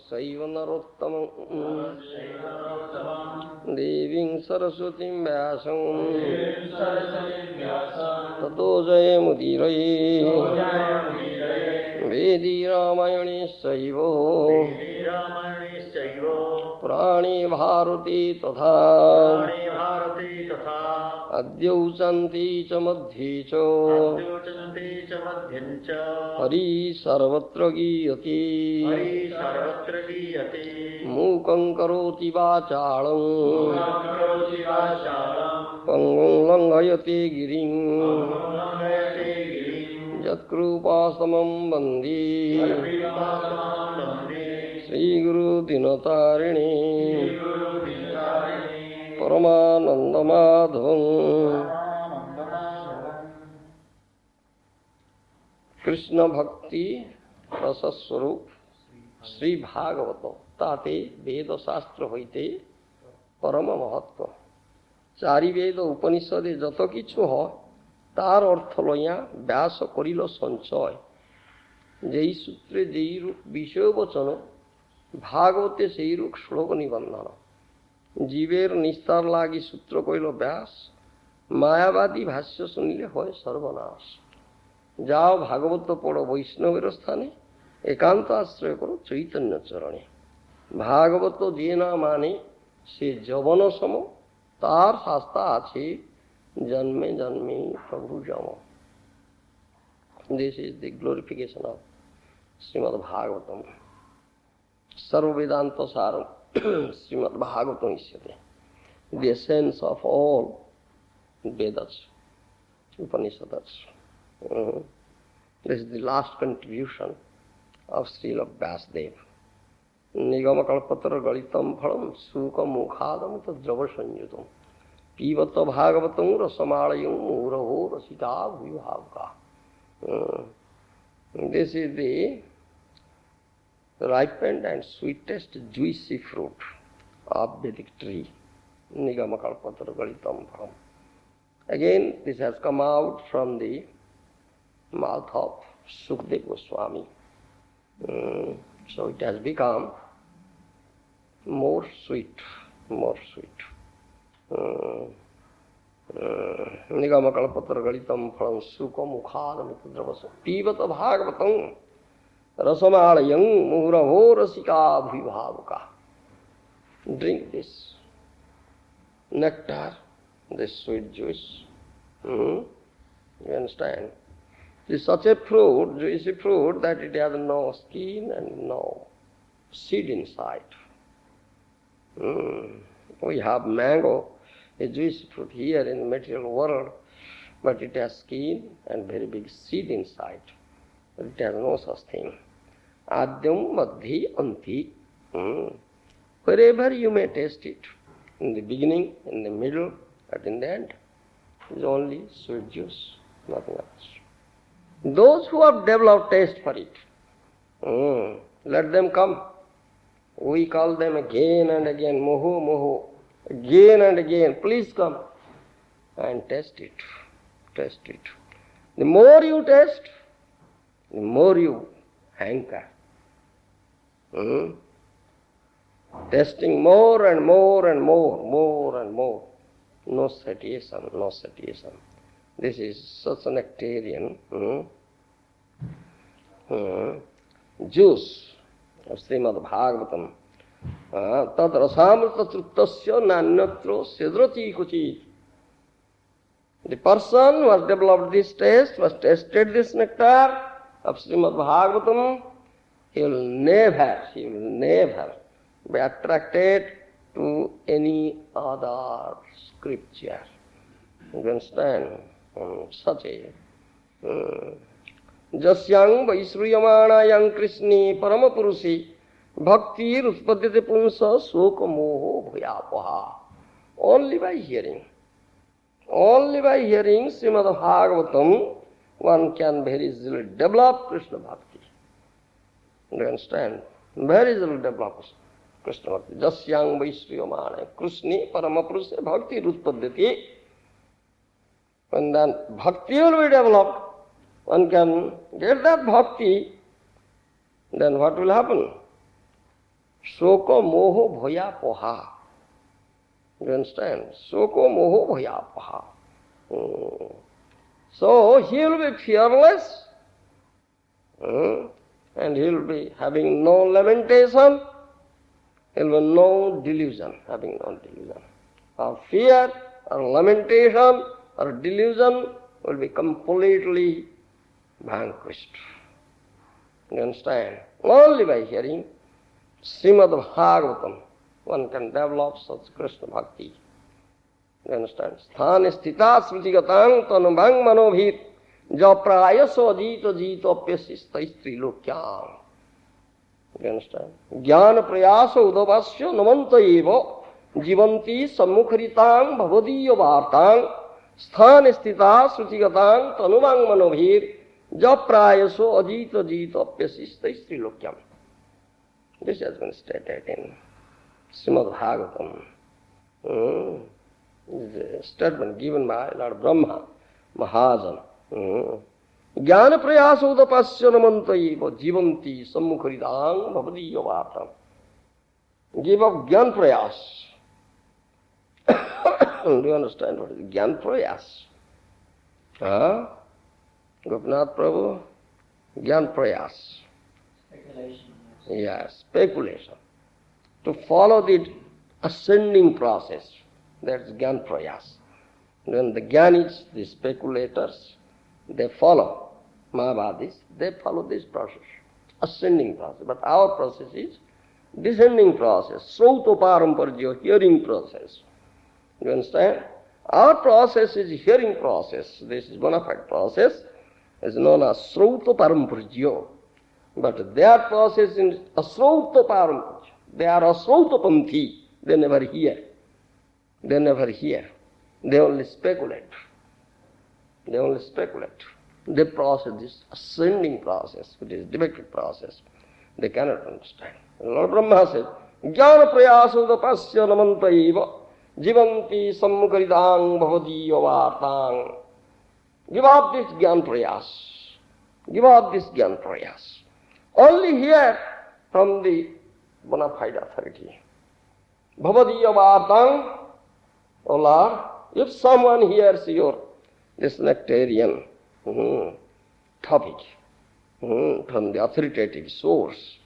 Saiva Narottamam Deving Saraswatim Vyasam Tato Jayamudiraye Vedi Ramayani Saivo Prani Bharati Tatha Adyauchanti Chamadhi Cha Hari Sarvatra Giyati Mukam Karoti Vachalam Pangam Langhayate Girim Jatkrupasamam Bandi Sri Guru Dinatarini Paramananda Madhavam Krishna Bhakti Rasa Swarup Sri Bhagavato Tate Veda Shastra Hoite Parama Mahatma Chari Veda Upanishade Jato Kichu Ho Tar Artha Loya Vyasa Korilo Sanchoy Jei Sutre Jei Ruk Vishoy Vachana Bhagavate Sei Ruk Shloka Nibandhana জীবের নিস্তার লাগি সূত্র কইল ব্যাস মায়াবাদী ভাষ্য শুনিলে হয় সর্বনাশ যাও ভাগবত পড়ো বৈষ্ণবের স্থানে একান্ত আশ্রয় করো চৈতন্য চরণে ভাগবত যে না মানে সে যবন সম তার শাস্তা আছে জন্মে জন্মে প্রভু যম this is the glorification of Srimad Bhagavatam সর্ববেদান্ত সারম Srimad Bhagavatam Isyate, the essence of all Vedas, Upanishads. This is the last contribution of Srila Vyasdev. Nigama kalpatra galitam phalam sukha mukhadam tadrava sanyutam pivata bhagavatam rasamalayam muraho rasita vibhavka. This is the ripened and sweetest juicy fruit of Vedic tree, Nigama Kalpatra Galitam Phalam. Again, this has come out from the mouth of Sukadeva Goswami. So it has become more sweet, more sweet. Nigama Kalpatra Galitam Phalam Sukha Mukhadam Dravasa Pivata Bhagavatam Rasamalayam Muhuraho Rasika Bhivavaka. Drink this nectar, this sweet juice. You understand? It is such a fruit, juicy fruit, that it has no skin and no seed inside. We have mango, a juicy fruit here in the material world, but it has skin and very big seed inside. But it has no such thing. Adyam Madhi Anti. Wherever you may taste it, in the beginning, in the middle, but in the end, is only sweet juice, nothing else. Those who have developed taste for it, let them come. We call them again and again, moho, moho, again and again, please come and taste it, taste it. The more you taste, the more you hanker. Testing more and more and more, more and more. No satiation, no satiation. This is such a nectarian juice of Srimad Bhagavatam. Tad rasamrita truttasya nanyatro sidrati kuchi. The person who has developed this taste, who has tasted this nectar of Srimad Bhagavatam, he will never be attracted to any other scripture. You understand? Such a Jasyang Vaisruyamanayang Krishni Paramapurusi Bhakti Ruspadhyate Punsa Soka Moho Bhayapaha. Only by hearing Srimad Bhagavatam, one can very easily develop Krishna Bhakti. You understand? Very easily develop Krishna Bhakti. Jasyang Vaisruyamanayang Krishni Paramapurusi Bhakti Ruspadhyate. When then bhakti will be developed, one can get that bhakti, then what will happen? Shoko moho bhoya poha. You understand? Shoko moho bhoya poha. So he will be fearless, and he will be having no lamentation, he will be no delusion, having no delusion. Or fear, or lamentation, or delusion will be completely vanquished. You understand? Only by hearing Srimad Bhagavatam one can develop such Krishna Bhakti. You understand? Sthane sthita smritigatang tanubhang manobhir japrayaso jito jito pyasistai lokyam. You understand? Jnana prayaso udavasya namanta eva jivanti sammukharitang bhavadiya vartang sthane sthita smritigatang tanubhang manobhir japrayaso ajito jito pyasistai lokyam. This has been stated in Srimad Bhagavatam. This is a statement given by Lord Brahma, Maharaja. Jnana prayasa udapasya namantaiva jivanti sammukharidang bhavadiya vartam. Give up jnana prayas. Do you understand what is jnana prayas? Gopinath Prabhu? Jnana prayas. Speculation. Yes, speculation. To follow the ascending process. That's Gyan Prayas. When the Gyanis, the speculators, they follow Mahavadis, they follow this process, ascending process. But our process is descending process, Srauto Paramparjya, hearing process. You understand? Our process is hearing process. This is bona fide process, is known as Srauto Paramparjya. But their process is Asrauto Paramparjya. They are Asrauto Panthi. They never hear. They never hear. They only speculate. They only speculate. They process this ascending process, which is defective process. They cannot understand. Lord Brahma said, Jnana prayaso dapasya namanta eva jivanti sammukharidang bhavadiya vartang. Give up this Jnana prayas. Give up this Jnana prayas. Only hear from the bona fide authority. Bhavadiya vartang. O Lord, if someone hears this nectarian topic from the authoritative source,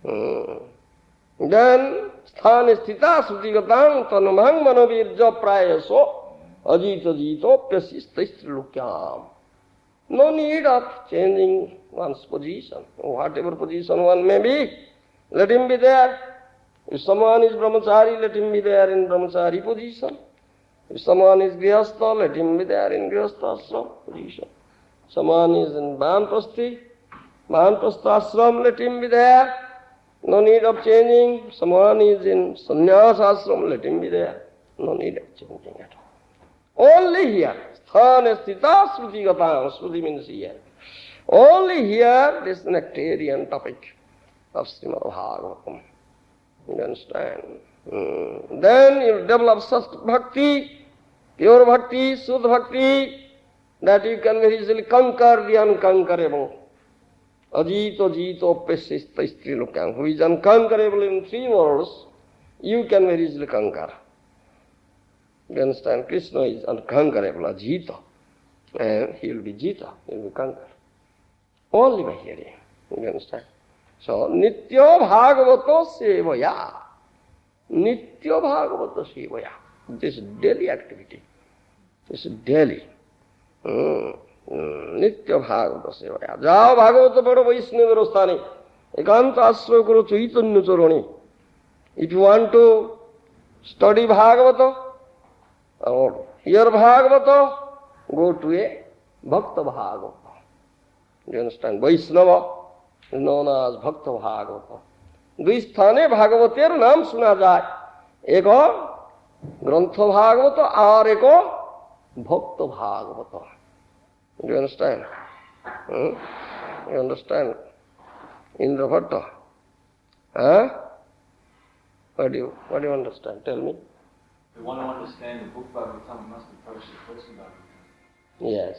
then sthane sthita sutigatang tanumhang manovirja prayaso ajita jito pyasistai lokyam. No need of changing one's position, whatever position one may be, let him be there. If someone is brahmachari, let him be there in brahmachari position. If someone is grihastha, let him be there in grihastha position. Someone is in Vanprasthi, Vanprasthashram, let him be there. No need of changing. Someone is in sannyasashram, let him be there. No need of changing at all. Only here. Sthane sthita sruti gatam. Sruti means here. Only here this nectarian topic of Srimad Bhagavatam. You understand? Then you develop such bhakti, pure bhakti, suddha bhakti, that you can very easily conquer the unconquerable. Ajito jito pesistastri lokam. Who is unconquerable in three worlds, you can very easily conquer. You understand? Krishna is unconquerable, ajita. And he will be jita, he will be conquered. Only by hearing. You understand? So, nitya bhagavato sevaya. Nitya bhagavata sevaya. This is daily activity. This is daily. Nitya bhagavata sevaya. Jao bhagavata pado vaishnava sthane. Ekanta asra karo chaitanya charane. If you want to study bhagavata or hear bhagavata, go to a bhakta bhagavata. You understand? Vaishnava is known as bhakta bhagavata. दुई स्थाने भागवतेर नाम सुना जाए, एक ग्रंथ भागवत और एक भक्त Bhagavat. Do you understand? You understand? Indrabhatta? What do you understand? Tell me. If you want to understand the book Bhagavatam, must be first the person Bhagavatam. Yes.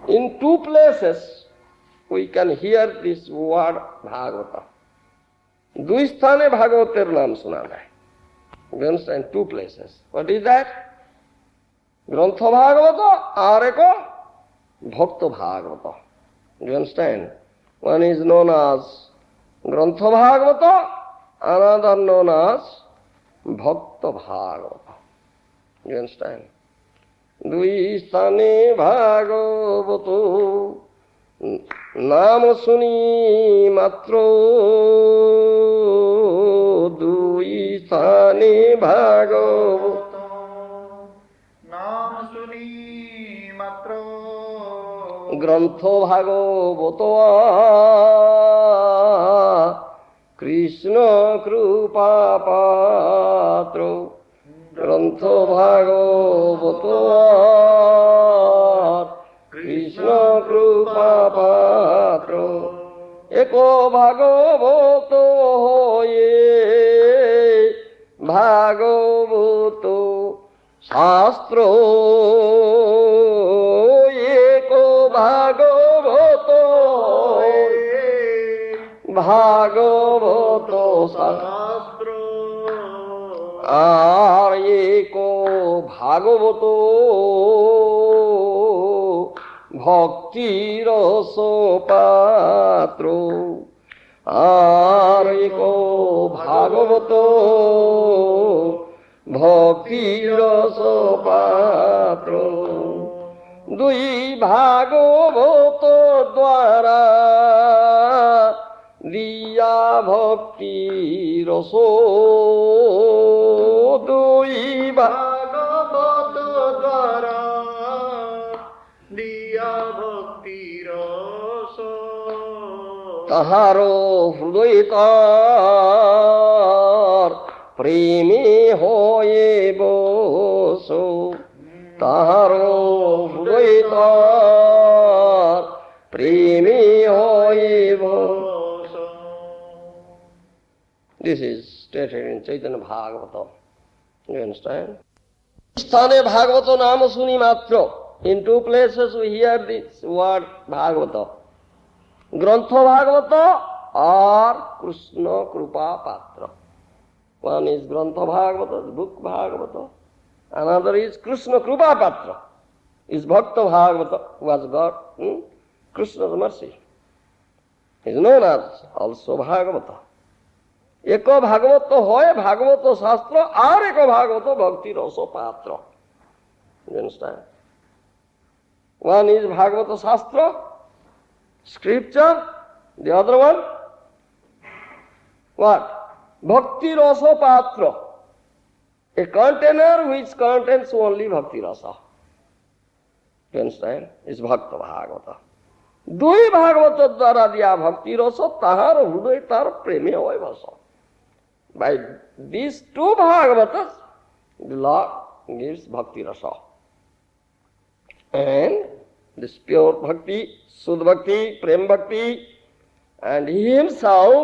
In two places we can hear this word Bhagavata. দুই স্থানে ভাগবতের নাম শোনা যায়। You understand? Two places. What is that? গ্রন্থ ভাগবত আর এক ভক্ত ভাগবত। You understand? One is known as গ্রন্থ ভাগবত, another known as ভক্ত ভাগবত। You understand? দুই স্থানে ভাগবত নাম শুনি মাত্র, দুই স্থানে ভাগবত নাম শুনি মাত্র, গ্রন্থ ভাগবত কৃষ্ণ কৃপা পাত্র, গ্রন্থ ভাগবত কৃষ্ণ কৃপা পাত্র, এক ভাগবত হয়ে ভাগবত শাস্ত্র, এক ভাগবত ভাগবত শাস্ত্র, আর এক ভাগবত ভক্তির পাত্র, আর এক ভাগবত ভক্তির পাত্র। দুই ভাগবত দ্বারা দিয়া ভক্তি রস, দুই ভাগবত দ্বারা দিয়া ভক্তি রস, তাহার হৃদয় তার প্রেমে হয়ে বস, তাহার হৃদয় তার প্রেমে হয়ে বস। This is stated in Chaitanya Bhagavata. You understand? স্থানে ভাগবত নাম শুনি মাত্র। In two places we hear this word Bhagavata. গ্রন্থ ভাগবত আর কৃষ্ণ কৃপা পাত্র। One is Grantha Bhagavata, the book Bhagavata. Another is Krishna Krupa Patra, is Bhakta Bhagavata, who has got Krishna's mercy. He is known as also Bhagavata. Eko Bhagavata hoy Bhagavata Shastra, ar eko Bhagavata Bhakti Rasa Patra. You understand? One is Bhagavata Shastra, scripture, the other one, what? Bhakti Rasa Patra, a container which contains only Bhakti Rasa. You understand? It's Bhakta Bhagavata. Dui Bhagavata Dwara Diya Bhakti Rasa Tahar Huday Tar Preme Hoy Vasa. By these two Bhagavatas, the Lord gives Bhakti Rasa. And this pure Bhakti, Sudh Bhakti, Prem Bhakti, and he himself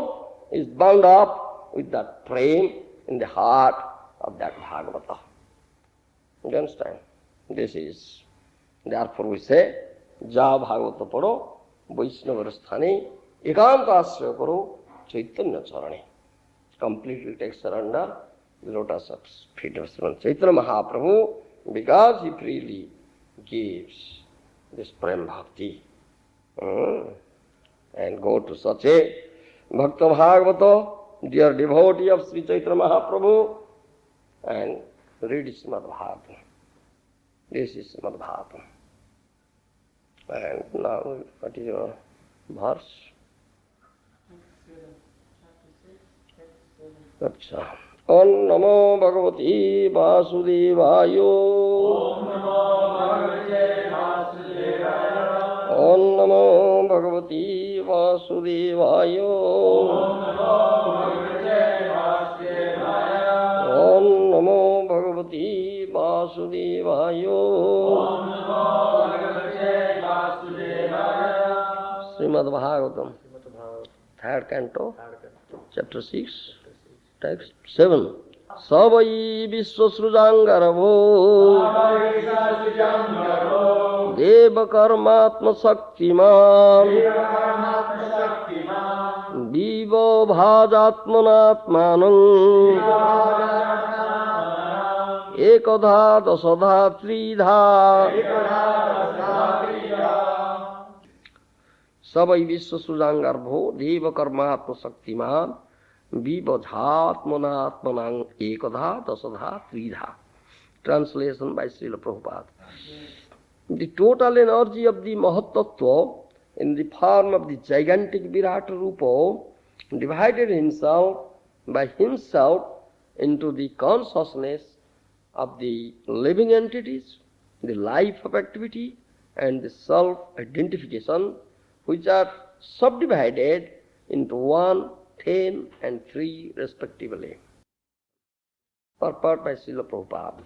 is bound up with that prem in the heart of that Bhagavata. You understand? This is, therefore we say, Ja Bhagavata Pado, Vaishnava Sthane, Ekanta Asya Karo, Chaitanya Charane. Completely takes surrender the lotus of feet of Srimad Chaitanya Mahaprabhu, because he freely gives this Prem Bhakti. And go to such a Bhakta Bhagavata, dear devotee of Sri Chaitanya Mahaprabhu, and read Srimad Bhagavatam. This is Srimad Bhagavatam. And now, what is your verse? Acha. Om Namo Bhagavati Vasudevayo. Om Namo Bhagavate Vasudevaya. Om Namo Bhagavati Vasudevayo. Om Namo Bhagavate Vasudevaya. Om Namo Bhagavati Vasudevayo. Om Namo Bhagavate Vasudevaya. Srimad Bhagavatam, third canto, chapter 6, text 7. Savai Vishwasrujangarabho Deva Karmatma Shaktiman vivo bhajatmanatmanam ekadha dasadha tridha savai vishwa sujangarbho deva karmatma shaktiman vibodhatmanatmanam ekadha dasadha tridha. Translation by Srila Prabhupada. The total energy of the Mahatattva in the form of the gigantic Virata Rupa divided himself by himself into the consciousness of the living entities, the life of activity, and the self-identification, which are subdivided into 1, 10, and 3 respectively. Purport by Srila Prabhupada.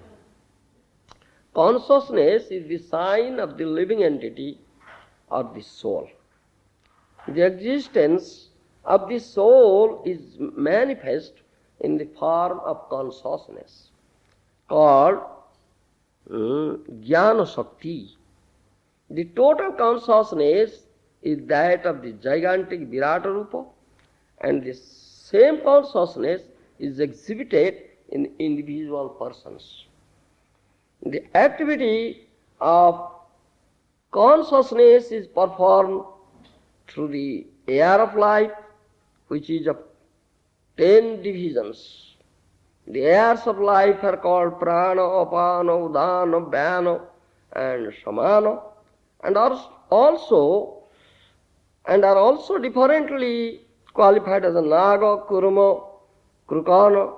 Consciousness is the sign of the living entity or the soul. The existence of the soul is manifest in the form of consciousness called Jnana Shakti. The total consciousness is that of the gigantic Virata Rupa, and the same consciousness is exhibited in individual persons. The activity of consciousness is performed through the air of life, which is of 10 divisions. The airs of life are called prana, apana, udana, vyana, and samana, and are also differently qualified as naga, kurma, krukana,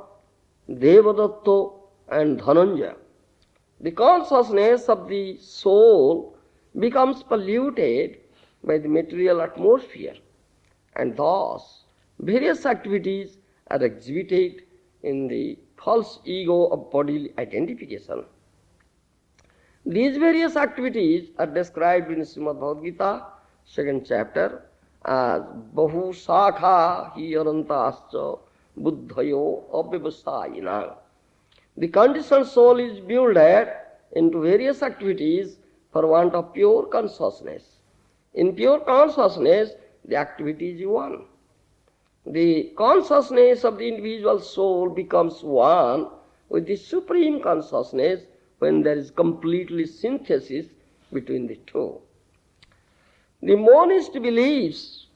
devadatta, and dhananjaya. The consciousness of the soul becomes polluted by the material atmosphere, and thus various activities are exhibited in the false ego of bodily identification. These various activities are described in Srimad Bhagavad Gita, 2nd chapter, as Bahu Sakha Hi Anantascha Buddhayo Avyavasayina. The conditioned soul is builded into various activities for want of pure consciousness. In pure consciousness, the activity is one. The consciousness of the individual soul becomes one with the supreme consciousness when there is completely synthesis between the two. The monist believes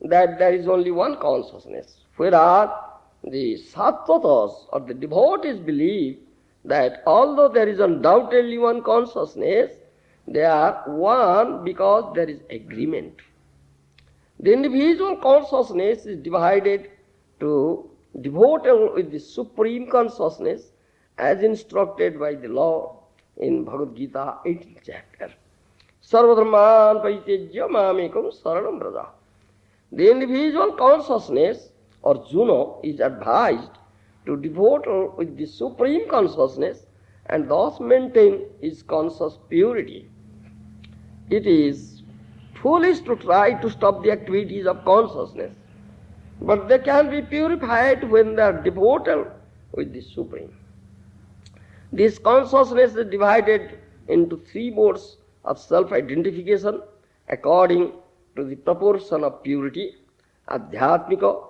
that there is only one consciousness, whereas the sattvatas or the devotees believe that although there is undoubtedly one consciousness, they are one because there is agreement. The individual consciousness is divided to devotal with the supreme consciousness as instructed by the law in Bhagavad Gita 18th chapter. Sarvadharman paritejya mamekam saranam braja. The individual consciousness or Juno is advised to devote with the supreme consciousness and thus maintain his conscious purity. It is foolish to try to stop the activities of consciousness, but they can be purified when they are devoted with the supreme. This consciousness is divided into 3 modes of self-identification according to the proportion of purity: adhyatmika,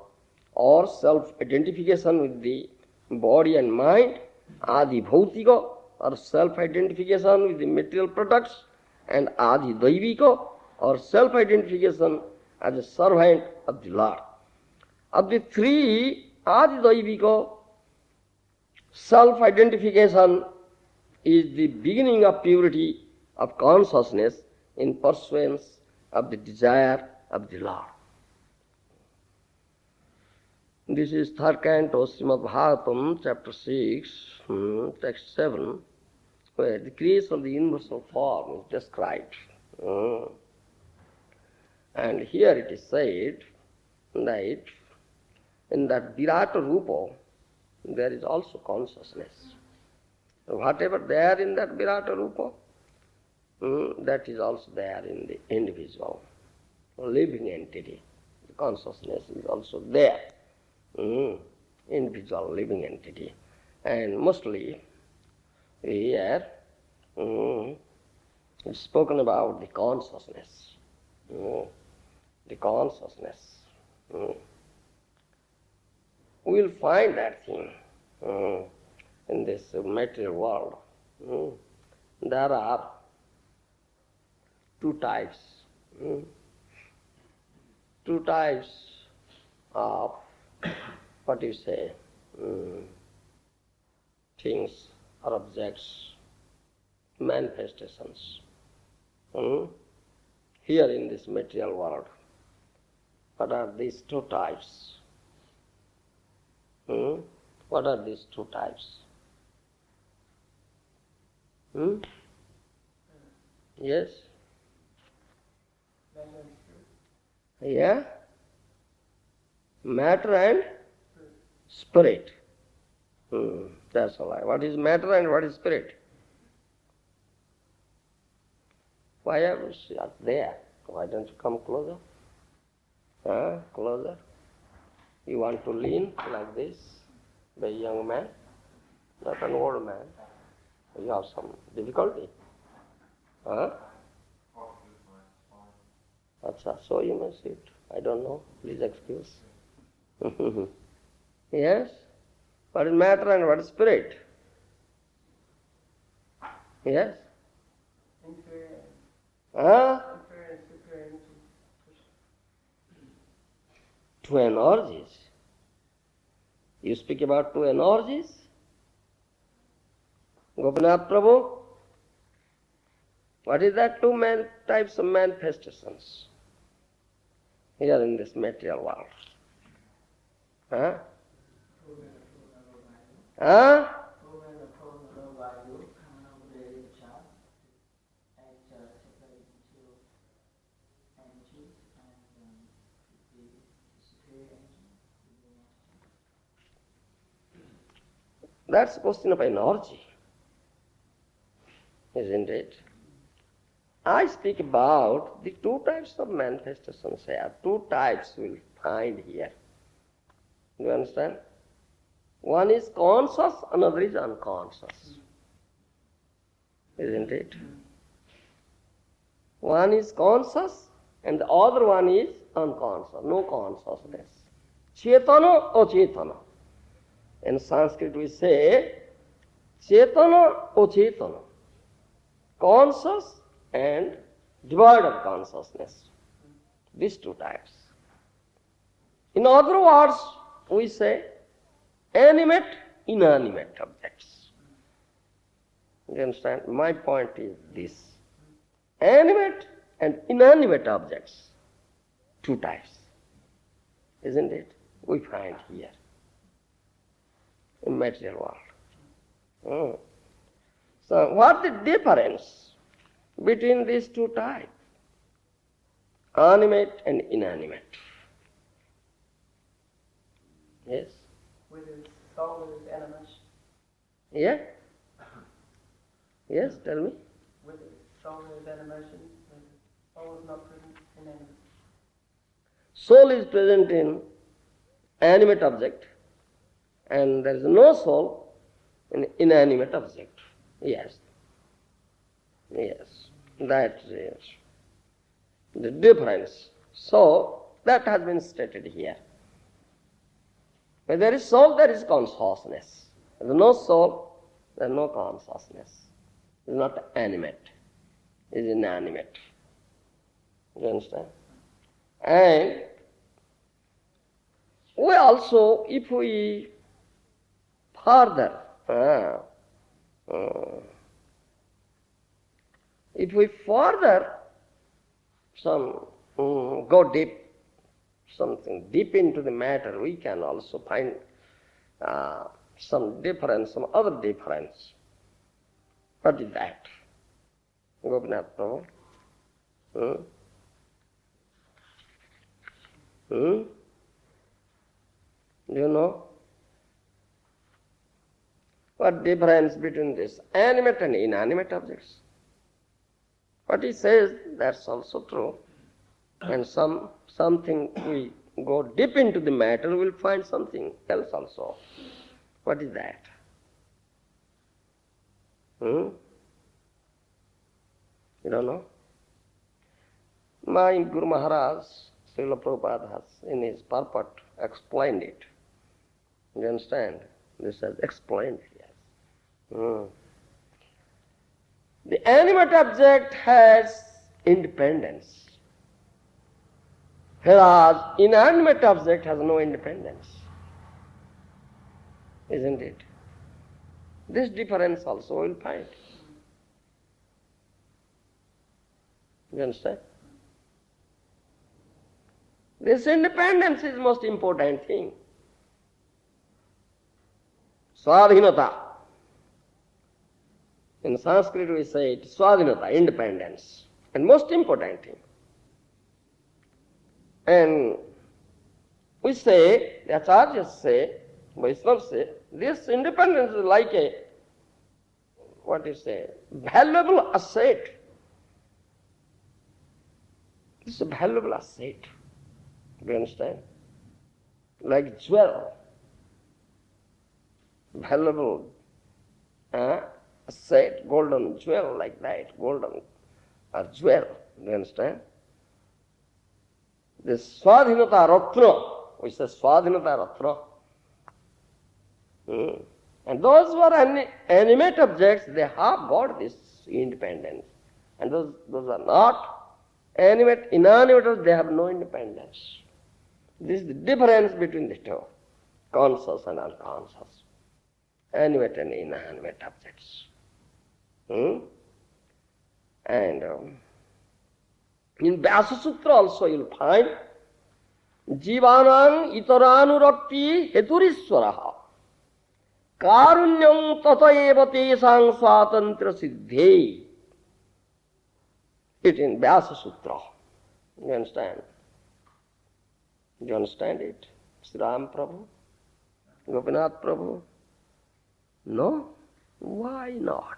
or self-identification with the body and mind; adi bhautika, or self-identification with the material products; and adi daivika, or self-identification as a servant of the Lord. Of the 3, adi daivika, self-identification is the beginning of purity of consciousness in pursuance of the desire of the Lord. This is 3rd canto, Srimad Bhagavatam, chapter 6, text 7, where the creation of the universal form is described. And here it is said that in that Virata Rupa, there is also consciousness. Whatever there in that Virata Rupa, that is also there in the individual living entity. The consciousness is also there. Individual living entity. And mostly here it's spoken about the consciousness. The consciousness. Mm. We will find that thing in this material world. Mm. There are two types. Mm. Two types of, what you say, things or objects, manifestations. Here in this material world, what are these two types? What are these two types? Yes? Yeah? Matter and spirit. That's all right. What is matter and what is spirit? Why are you there? Why don't you come closer? Closer? You want to lean like this? Be a young man, not an old man. You have some difficulty. Acha, so you may sit. I don't know. Please excuse. Yes? What is matter and what is spirit? Yes? Two energies. You speak about two energies? Gopinath Prabhu? What is that two types of manifestations here in this material world? That's a question of energy, isn't it? I speak about the two types of manifestations here. Two types we'll find here. Do you understand? One is conscious, another is unconscious. Isn't it? One is conscious and the other one is unconscious, no consciousness. Chetana or Chetana. In Sanskrit we say Chetana or Chetana. Conscious and devoid of consciousness. These two types. In other words, we say animate, inanimate objects. You understand? My point is this. Animate and inanimate objects. Two types. Isn't it? We find here in material world. So what the difference between these two types? Animate and inanimate. Yes? Whether soul is animation. Yeah? Yes, tell me. Whether soul is animation, whether soul is not present in animate. Soul is present in animate object and there is no soul in inanimate object. Yes. Yes. That is the difference. So, that has been stated here. Where there is soul, there is consciousness. There is no soul, there is no consciousness. It is not animate. It is inanimate. You understand? And we also, if we further, go deep, something deep into the matter, we can also find some difference, some other difference. What is that? Gopinath Prabhu? Do you know? What difference between this animate and inanimate objects? What he says, that's also true. And something we go deep into the matter, we'll find something else also. What is that? You don't know? My Guru Maharaj Srila Prabhupada has, in his purport, explained it. You understand? This has explained it, yes. The animate object has independence, whereas inanimate object has no independence. Isn't it? This difference also we'll find. You understand? This independence is most important thing. Swadhinata. In Sanskrit we say it Swadhinata, independence. And most important thing. And we say, the Acharyas say, Vaishnavas say, this independence is like a, valuable asset. It's a valuable asset. Do you understand? Like jewel. Valuable asset, golden jewel like that, golden or jewel. Do you understand? This Swadhinata Ratna, we say Swadhinata Ratna. And those who are animate objects, they have got this independence. And those are not animate, inanimate, they have no independence. This is the difference between the two, conscious and unconscious, animate and inanimate objects. And in Vyasa Sutra also you'll find Jivanang itaranurapti heturiswaraha karunyam tataeva tesang swatantra siddhe. It in Vyasa Sutra. You understand? Do you understand it? Sri Ram Prabhu? Gopinath Prabhu? No? Why not?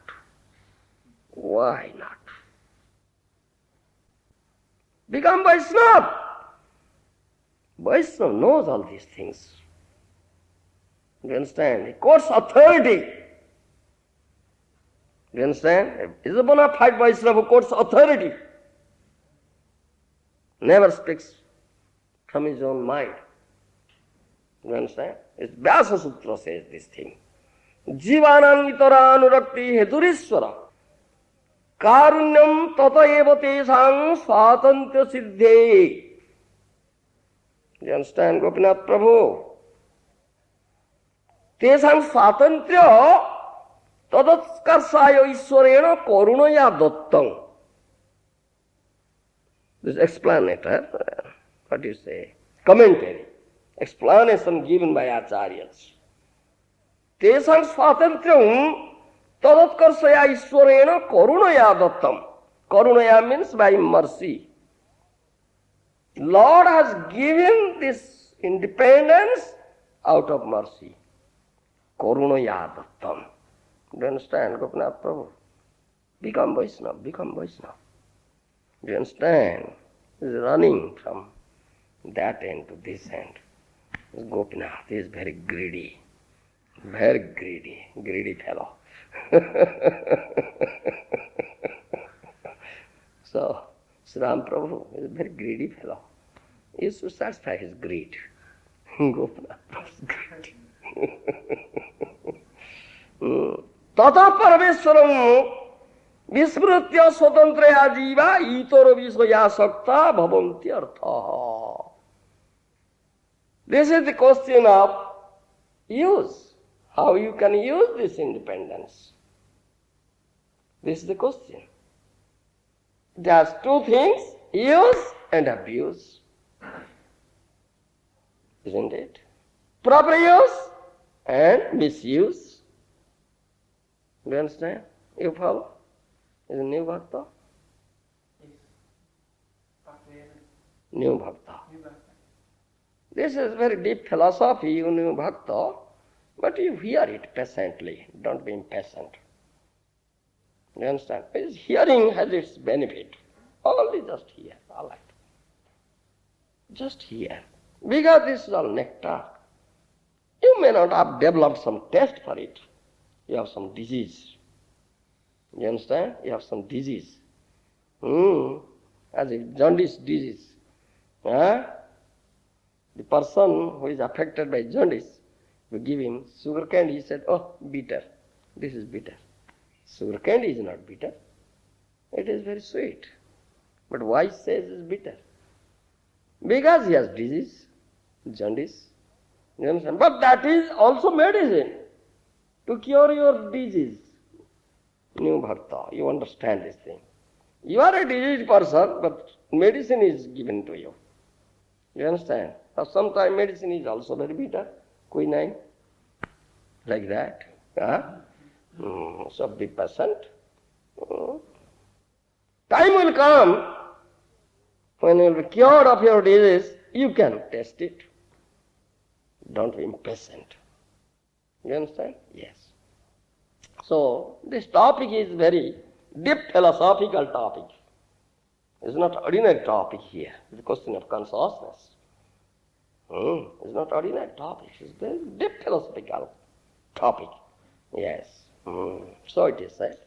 Why not? Become Vaishnava. Vaishnava knows all these things. Do you understand? He quotes authority. Do you understand? He is a bona fide Vaishnava who quotes authority. Never speaks from his own mind. You understand? It's Vyasa Sutra says this thing. Jivanam itaranurapti heturiswara karunyam tataeva tesang swatantra siddhe. Do you understand, Gopinath Prabhu? Tesang swatantra tadatskarsayo iswarena karunaya dattam. This explanator, what do you say? Commentary, explanation given by Acharyas. Tesang swatantrayam tadatkarsaya iswarena karunaya dattam. Karunaya means by mercy. Lord has given this independence out of mercy. Karunaya dattam. Do you understand, Gopinath Prabhu? Become Vaishnava, become Vaishnava. Do you understand? He's running from that end to this end. Gopinath is very greedy, greedy fellow. So, Sri Ram Prabhu is a very greedy fellow. He used to satisfy his greed. Gopinath Prabhu's greed. Tata Parameswaram Vismrutya Swatantraya Jiva Itoro Visvaya Sakta Bhavanti Artha. This is the question of use. How you can use this independence? This is the question. It has two things, use and abuse. Isn't it? Proper use and misuse. Do you understand? You follow? Is a new bhakta? New bhakta. This is very deep philosophy, you new bhakta, but you hear it patiently. Don't be impatient. You understand? His hearing has its benefit. Only just hear. All right. Just hear. Because this is all nectar. You may not have developed some taste for it. You have some disease. You understand? You have some disease. As if jaundice disease. The person who is affected by jaundice, we give him sugar candy, he said, oh, bitter. This is bitter. Sugar candy is not bitter. It is very sweet. But why says it is bitter? Because he has disease, jaundice. You understand? But that is also medicine to cure your disease. New Bhakta, you understand this thing. You are a diseased person, but medicine is given to you. You understand? Or sometimes medicine is also very bitter, quinine, like that. So be patient. Time will come when you will be cured of your disease, you can taste it. Don't be impatient. You understand? Yes. So this topic is very deep philosophical topic. It's not ordinary topic here. It's a question of consciousness. It's not ordinary topic. It's very deep philosophical topic. Yes. So it is said.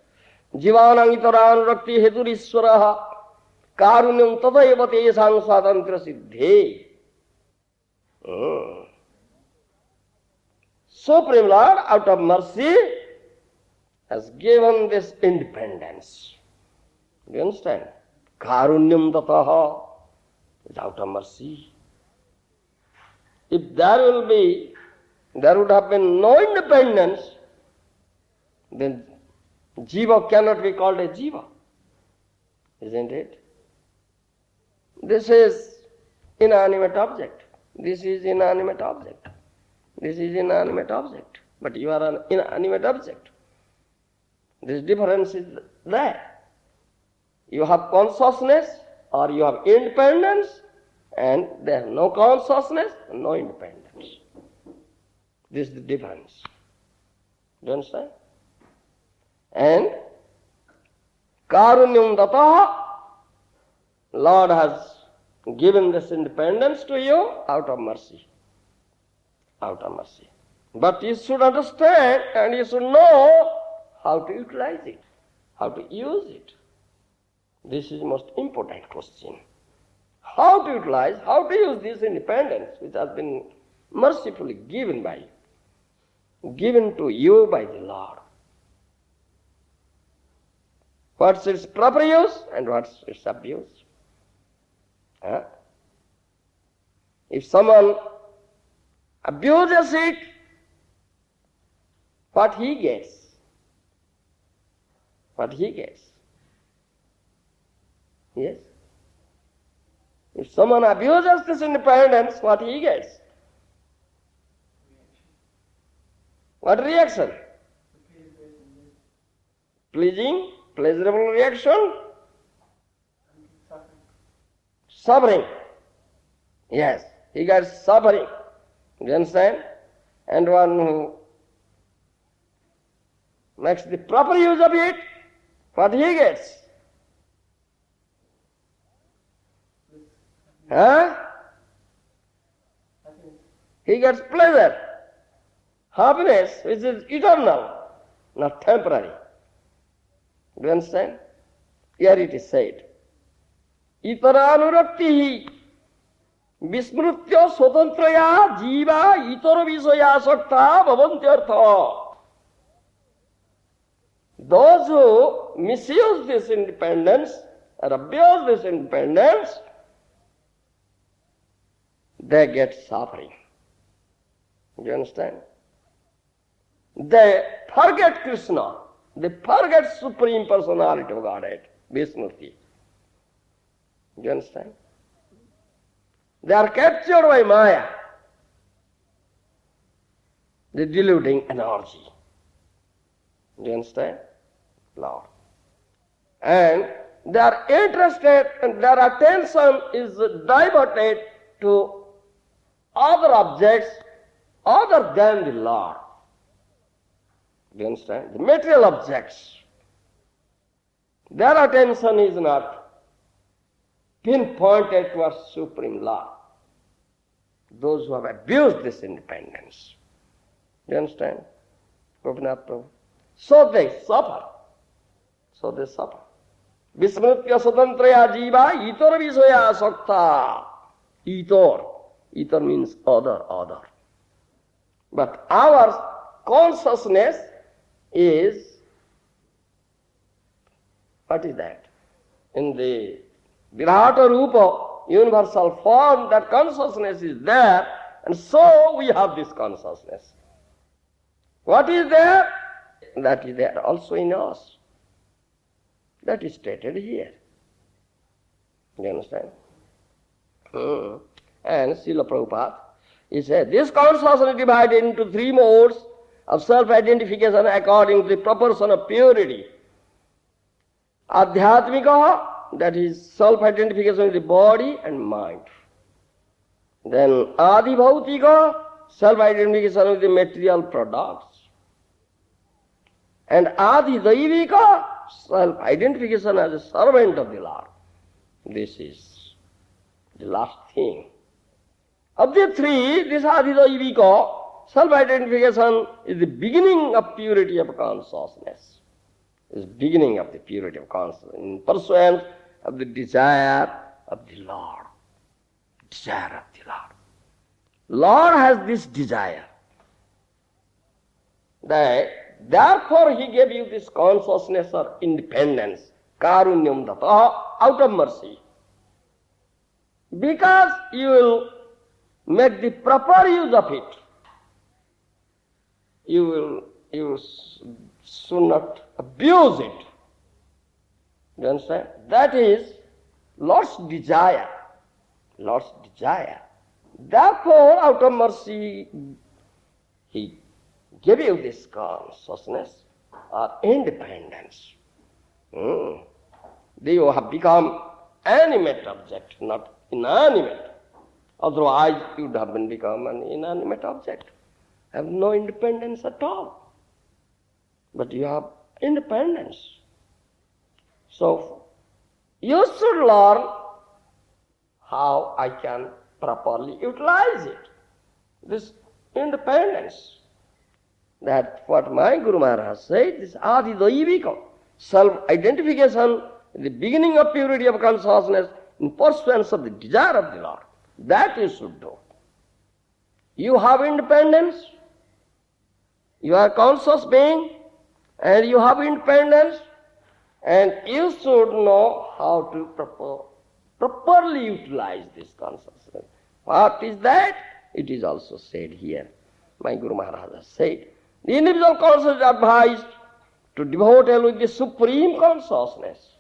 Jivanang itaranurati heturishwaraha karunyam tadaiva tesang swatantra siddhe. Supreme Lord, out of mercy, has given this independence. Do you understand? Karunyam tataha is out of mercy. If there would have been no independence, then jiva cannot be called a jiva. Isn't it? This is inanimate object. This is inanimate object. This is inanimate object. But you are an inanimate object. This difference is there. You have consciousness or you have independence, and there is no consciousness, no independence. This is the difference. Do you understand? And Karunyam Dataha, Lord has given this independence to you out of mercy. Out of mercy. But you should understand and you should know how to utilize it, how to use it. This is the most important question. How to utilize, how to use this independence which has been mercifully given by you, given to you by the Lord. What's its proper use and what's its abuse? If someone abuses it, what he gets? What he gets? Yes? If someone abuses this independence, what he gets? What reaction? Pleasing, pleasurable reaction? Suffering. Yes, he gets suffering. Do you understand? And one who makes the proper use of it, what he gets? He gets pleasure, happiness, which is eternal, not temporary. Do you understand? Here it is said, Itaranuratihi vismrutya swatantraya jiva itara visaya sakta bhavantyartha. Those who misuse this independence or abuse this independence, they get suffering. Do you understand? They forget Krishna. They forget Supreme Personality of Godhead, Vishnuti. Do you understand? They are captured by Maya, the deluding energy. Do you understand? Lord. And they are interested and their attention is diverted to other objects other than the Lord. Do you understand? The material objects. Their attention is not pinpointed towards Supreme Lord. Those who have abused this independence. Do you understand? Govinda Prabhu. So they suffer. So they suffer. Vismrutya swatantraya jiva itara visaya sakta. ether. Ether means other. But our consciousness is, what is that? In the Virata Rupa, universal form, that consciousness is there, and so we have this consciousness. What is there? That is there also in us. That is stated here. You understand? And Srila Prabhupada, he said, this consciousness is divided into three modes of self-identification according to the proportion of purity. Adhyatmika, that is self-identification with the body and mind. Then Adhibhautika, self-identification with the material products. And Adhidaivika, self-identification as a servant of the Lord. This is the last thing. Of the three, this Adhidaivika, self-identification is the beginning of purity of consciousness. Is beginning of the purity of consciousness, in pursuance of the desire of the Lord. Desire of the Lord. Lord has this desire. Therefore He gave you this consciousness or independence, karunyam data, out of mercy. Because you will make the proper use of it. You should not abuse it. You understand? That is Lord's desire. Lord's desire. Therefore, out of mercy, He gave you this consciousness or independence. You have become animate object, not inanimate. Otherwise, you would have become an inanimate object. Have no independence at all. But you have independence. So, you should learn how I can properly utilize it. This independence. That's what my Guru Maharaja said, this Adhidaivika, self-identification, the beginning of purity of consciousness in pursuance of the desire of the Lord. That you should do. You have independence, you are a conscious being, and you have independence, and you should know how to properly utilize this consciousness. What is that? It is also said here. My Guru Maharaja said, the individual consciousness is advised to devote with the supreme consciousness,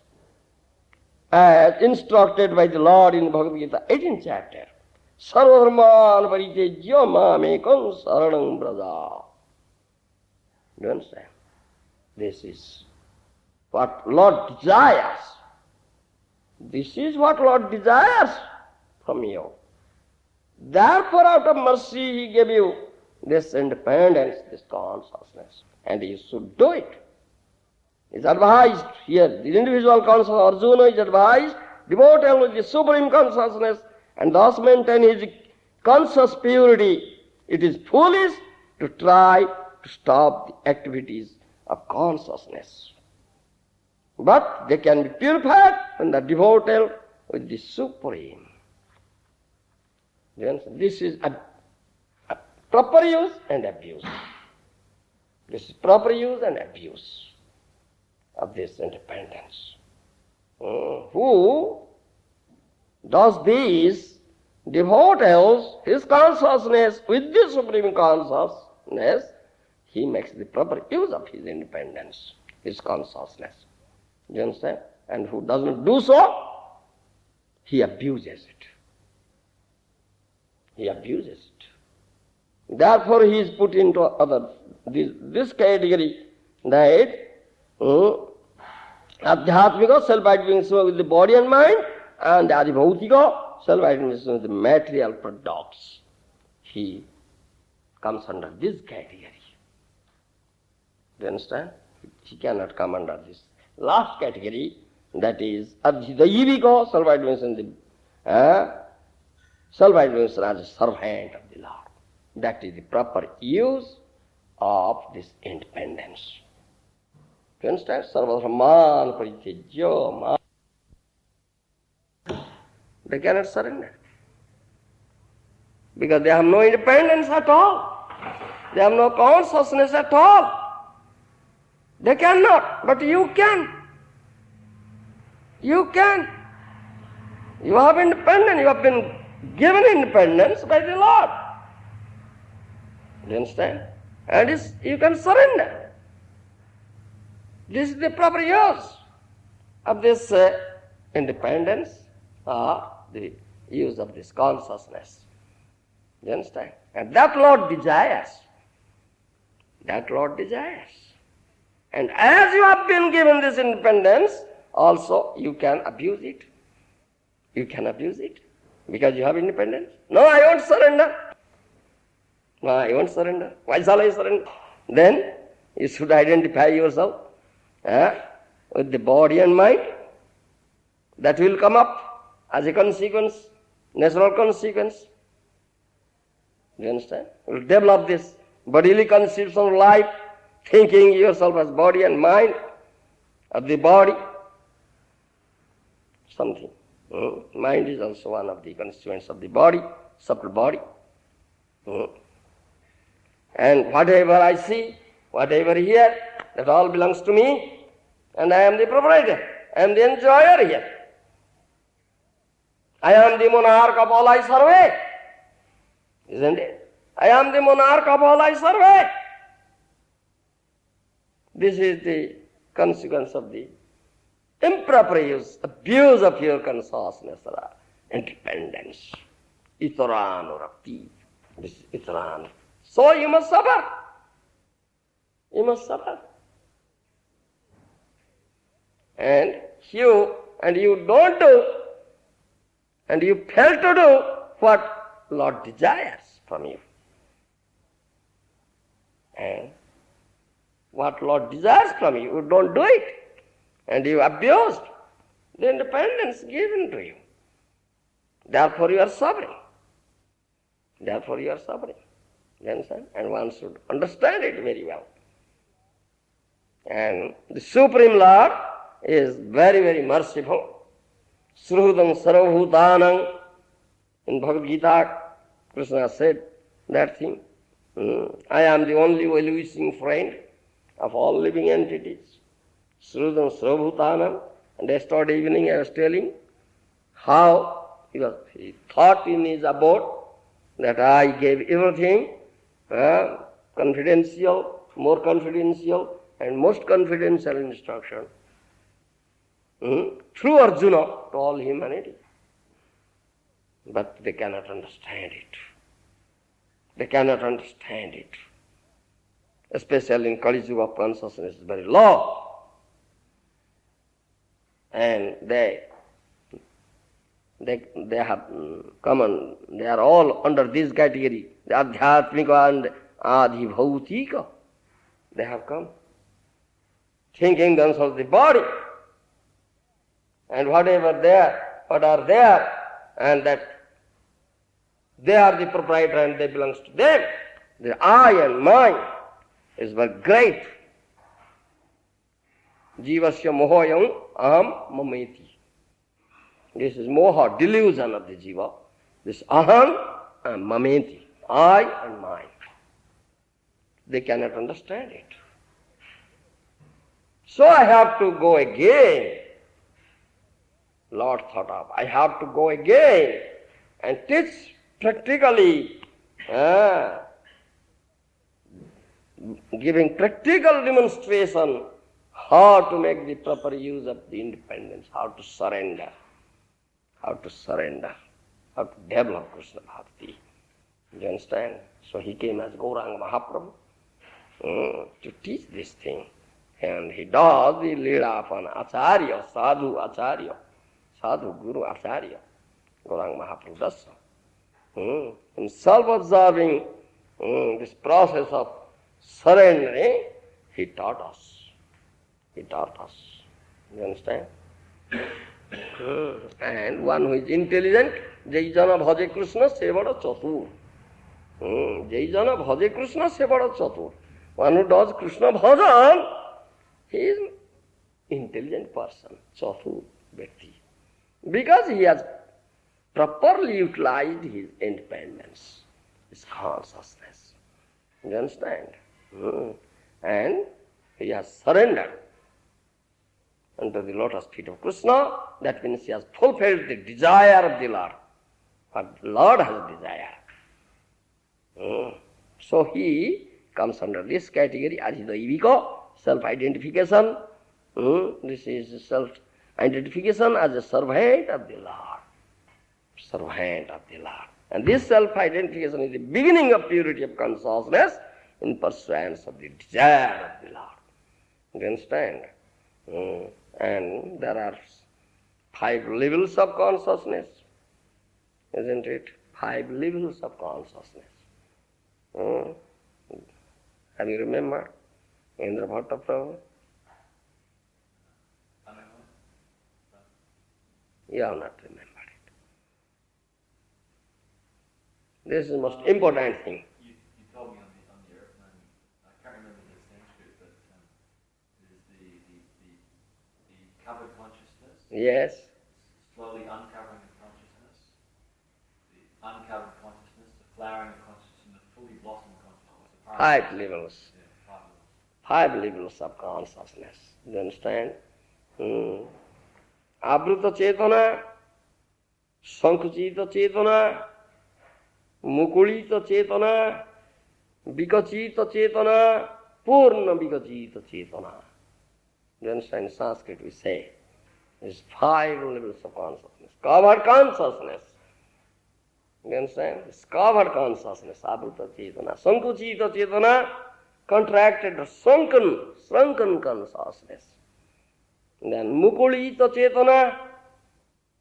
as instructed by the Lord in Bhagavad Gita, 18th chapter. Sarvadharman paritejya mamekam saranam braja. Do you understand? This is what Lord desires. This is what Lord desires from you. Therefore, out of mercy, He gave you this independence, this consciousness, and you should do it. Is advised here, the individual consciousness, Arjuna is advised, devote him with the supreme consciousness, and thus maintain his conscious purity. It is foolish to try to stop the activities of consciousness. But they can be purified when they are devoted with the supreme. This is a proper use and abuse. This is proper use and abuse of this independence. Who does this, devotes his consciousness with the supreme consciousness, he makes the proper use of his independence, his consciousness. Do you understand? And who does not do so, he abuses it. He abuses it. Therefore he is put into this category, that Adhyatmika, self-identification with the body and mind, and Adhibhautika, self-identification with the material products. He comes under this category. Do you understand? He cannot come under this last category, that is Adhidaivika, self-identification as a servant of the Lord. That is the proper use of this independence. Do you understand? Sarvadharman paritejya. They cannot surrender. because they have no independence at all. They have no consciousness at all. They cannot, but you can. You can. You have independence. You have been given independence by the Lord. Do you understand? And you can surrender. This is the proper use of this independence, or the use of this consciousness. Do you understand? And that Lord desires. That Lord desires. And as you have been given this independence, also you can abuse it. You can abuse it because you have independence. No, I won't surrender. No, I won't surrender. Why shall I surrender? Then you should identify yourself with the body and mind. That will come up as a consequence, natural consequence. Do you understand? You will develop this bodily conception of life, thinking yourself as body and mind, of the body, something. Mind is also one of the constituents of the body, subtle body. And whatever I see, whatever I hear, that all belongs to me, and I am the proprietor, I am the enjoyer here. I am the monarch of all I survey, isn't it? I am the monarch of all I survey. This is the consequence of the improper use, abuse of your consciousness, independence. Itaranurapti. This is itaran. So you must suffer. You must suffer. And you don't do, and you fail to do what Lord desires from you. And what Lord desires from you, you don't do it. And you abused the independence given to you. Therefore you are suffering. Therefore you are suffering. You understand? And one should understand it very well. And the Supreme Lord is very, very merciful. Srudam sarvabhutanam. In Bhagavad Gita, Krishna said that thing. I am the only well-wishing friend of all living entities. Srudam sarvabhutanam. And yesterday evening I was telling how he thought in his abode that I gave everything confidential, more confidential, and most confidential instruction through Arjuna to all humanity. But they cannot understand it. They cannot understand it. Especially in Kali Yuga, consciousness is very low. And they have come on, they are all under this category, the Adhyatmika and Adhibhautika. They have come, thinking themselves the body, and what are there, and that they are the proprietor and they belongs to them. The I and mine is very great. Jivasya mohoyam aham mameti. This is moha, delusion of the jiva. This aham and mameti, I and mine. They cannot understand it. So I have to go again. Lord thought of, I have to go again and teach practically, giving practical demonstration how to make the proper use of the independence, how to surrender, how to develop Krishna Bhakti. You understand? So he came as Gauranga Mahaprabhu to teach this thing. And he does the Leela of an Acharya, Sadhu Acharya, Sadhu Guru Acharya. Gauranga Mahaprabhu does so. Himself observing this process of surrendering, he taught us. He taught us. You understand? And one who is intelligent, Jaijana Bhaje Krishna Sevada Chatur. Jaijana Bhaje Krishna Sevada Chatur. One who does Krishna Bhajan, he is an intelligent person, Chatur Bhakti. Because he has properly utilized his independence. is consciousness. You understand? And he has surrendered unto the lotus feet of Krishna. That means he has fulfilled the desire of the Lord. But the Lord has desire. So he comes under this category, adhidaivika, self-identification. This is self-identification as a servant of the Lord. Servant of the Lord. And this self-identification is the beginning of purity of consciousness in pursuance of the desire of the Lord. You understand? And there are 5 levels of consciousness, isn't it? 5 levels of consciousness. Have you remembered? Indra Bhatta Prabhu? You have not remembered it. This is the most important thing. You told me on the airplane, I can't remember the Sanskrit, but it is the covered consciousness. Yes. Slowly uncovering of consciousness, the uncovered consciousness, the flowering of consciousness, and the fully blossomed consciousness. 5 levels. Yeah, 5 levels of consciousness. You understand? Abruta Chetana, Sankuchita Chetana, Mukulita Chetana, Vikachita Chetana, Purna Vikachita Chetana. You understand? In Sanskrit we say, there's 5 levels of consciousness. Covered consciousness. You understand? It's covered consciousness, Abruta Chetana. Sankuchita Chetana, contracted or shrunken consciousness. Then Mukulita Chetana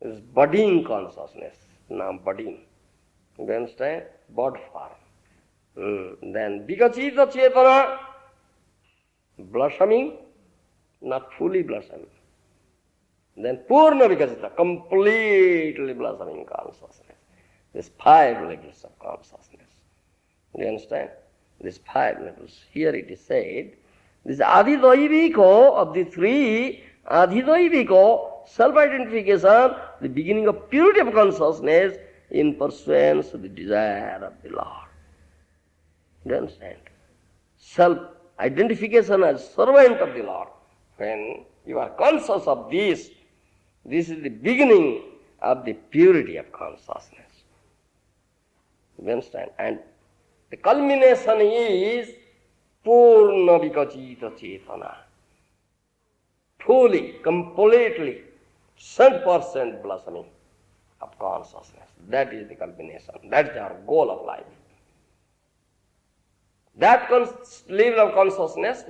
is budding consciousness. Now budding. You understand? Bud form. Then Vikachita Chetana, blossoming, not fully blossoming. Then Purna Vikachita, completely blossoming consciousness. These 5 levels of consciousness. You understand? These 5 levels. Here it is said, this adhidaiviko of the 3, adhidaiviko, self-identification, the beginning of purity of consciousness in pursuance of the desire of the Lord. You understand? Self-identification as servant of the Lord. When you are conscious of this is the beginning of the purity of consciousness. You understand? And the culmination is Purna Vikachita Chetana. Fully, completely, 100% blossoming of consciousness. That is the culmination. That is our goal of life. That level of consciousness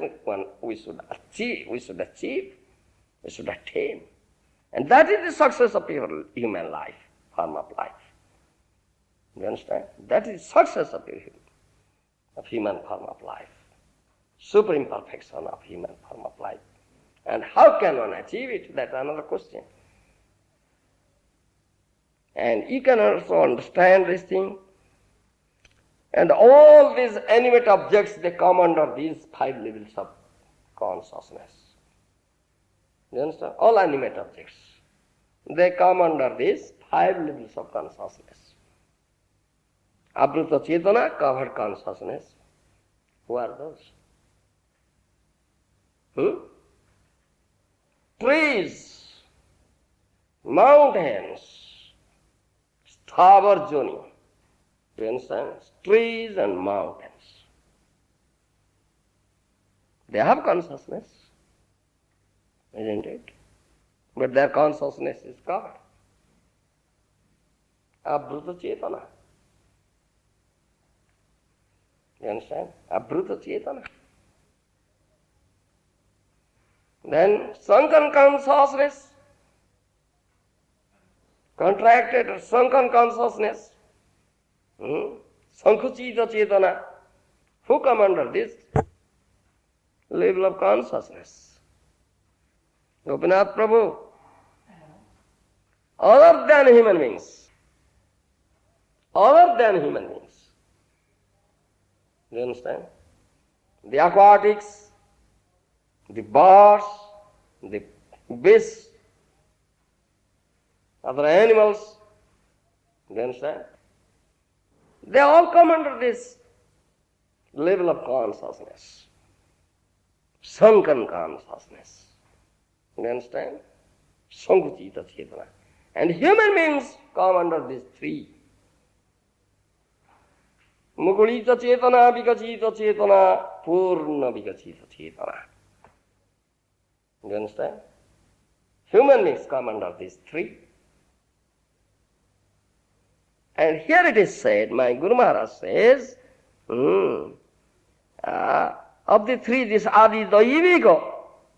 we should achieve, we should attain. And that is the success of human life, form of life. You understand? That is success of human form of life. Supreme perfection of human form of life. And how can one achieve it? That's another question. And you can also understand this thing. And all these animate objects, they come under these 5 levels of consciousness. You understand? All animate objects, they come under these 5 levels of consciousness. Abruta Chetana, covered consciousness. Who are those? Trees, mountains, Sthavar Joni. You understand? Trees and mountains. They have consciousness, isn't it? But their consciousness is covered. Abruta Chetana. You understand? Abruta Chetana. Then sunken consciousness, contracted or sunken consciousness, Sankuchita Chetana. Who come under this level of consciousness? Gopinath Prabhu. Other than human beings. Other than human beings. You understand? The aquatics, the birds, the beasts, other animals. You understand? They all come under this level of consciousness, sunken consciousness. You understand? Sankuchita Chetana. And human beings come under these three. Mukulita Chetana, Vikachita Chetana, Purna Vikachita Chetana. You understand? Human beings come under these three. And here it is said, my Guru Maharaj says, of the three, this Adi Daivika,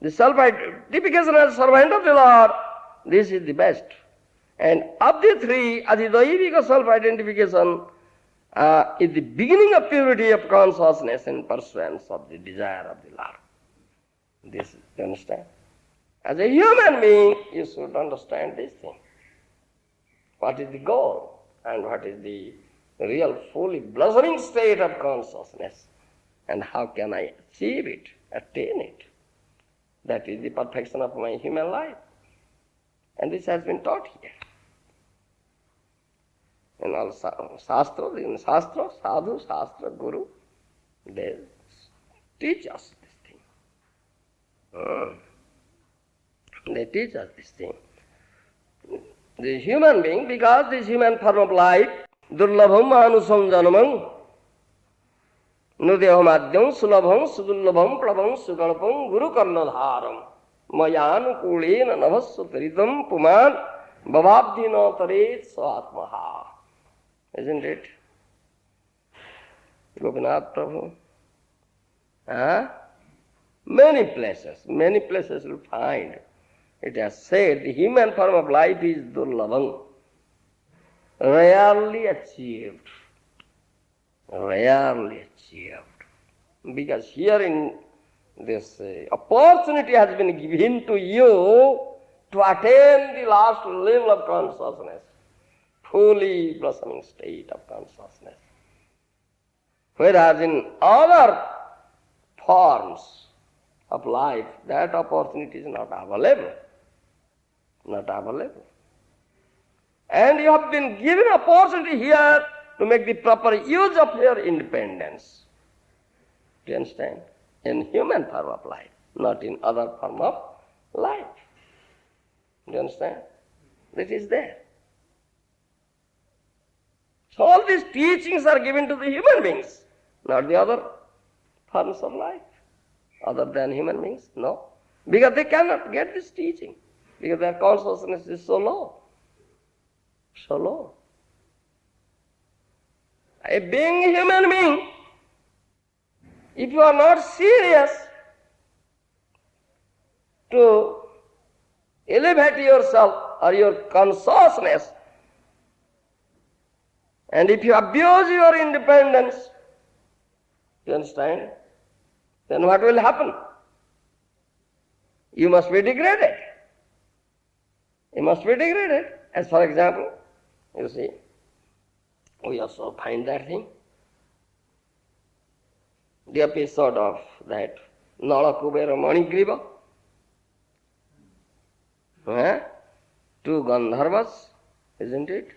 the self-identification as servant of the Lord, this is the best. And of the three, Adi Daivika self-identification is the beginning of purity of consciousness and pursuance of the desire of the Lord. This, you understand? As a human being, you should understand this thing. What is the goal? And what is the real fully blossoming state of consciousness? And how can I achieve it, attain it? That is the perfection of my human life. And this has been taught here. In all Shastras, in Shastra, Sadhu, Shastra, Guru, they teach us this thing. They teach us this thing. The human being, because this human form of life, durlabham manusam janamam, nudehomadyam sulabham sudurlabham prabham sukalpam guru karnadharam, mayanukulena navasutaritam puman bhavabdina taret svatmaha. Isn't it? Gopinath Prabhu. Many places you'll find. It has said the human form of life is durlabham, rarely achieved. Rarely achieved. Because here in this opportunity has been given to you to attain the last level of consciousness, fully blossoming state of consciousness. Whereas in other forms of life, that opportunity is not available. Not available. And you have been given opportunity here to make the proper use of your independence. Do you understand? In human form of life, not in other form of life. Do you understand? That is there. So all these teachings are given to the human beings, not the other forms of life. Other than human beings, no. Because they cannot get this teaching. Because their consciousness is so low. So low. Being a human being, if you are not serious to elevate yourself or your consciousness, and if you abuse your independence, you understand, then what will happen? You must be degraded. You must be degraded. As for example, you see, we also find that thing. The episode of that Nalakubera Manigriva. Two Gandharvas, isn't it?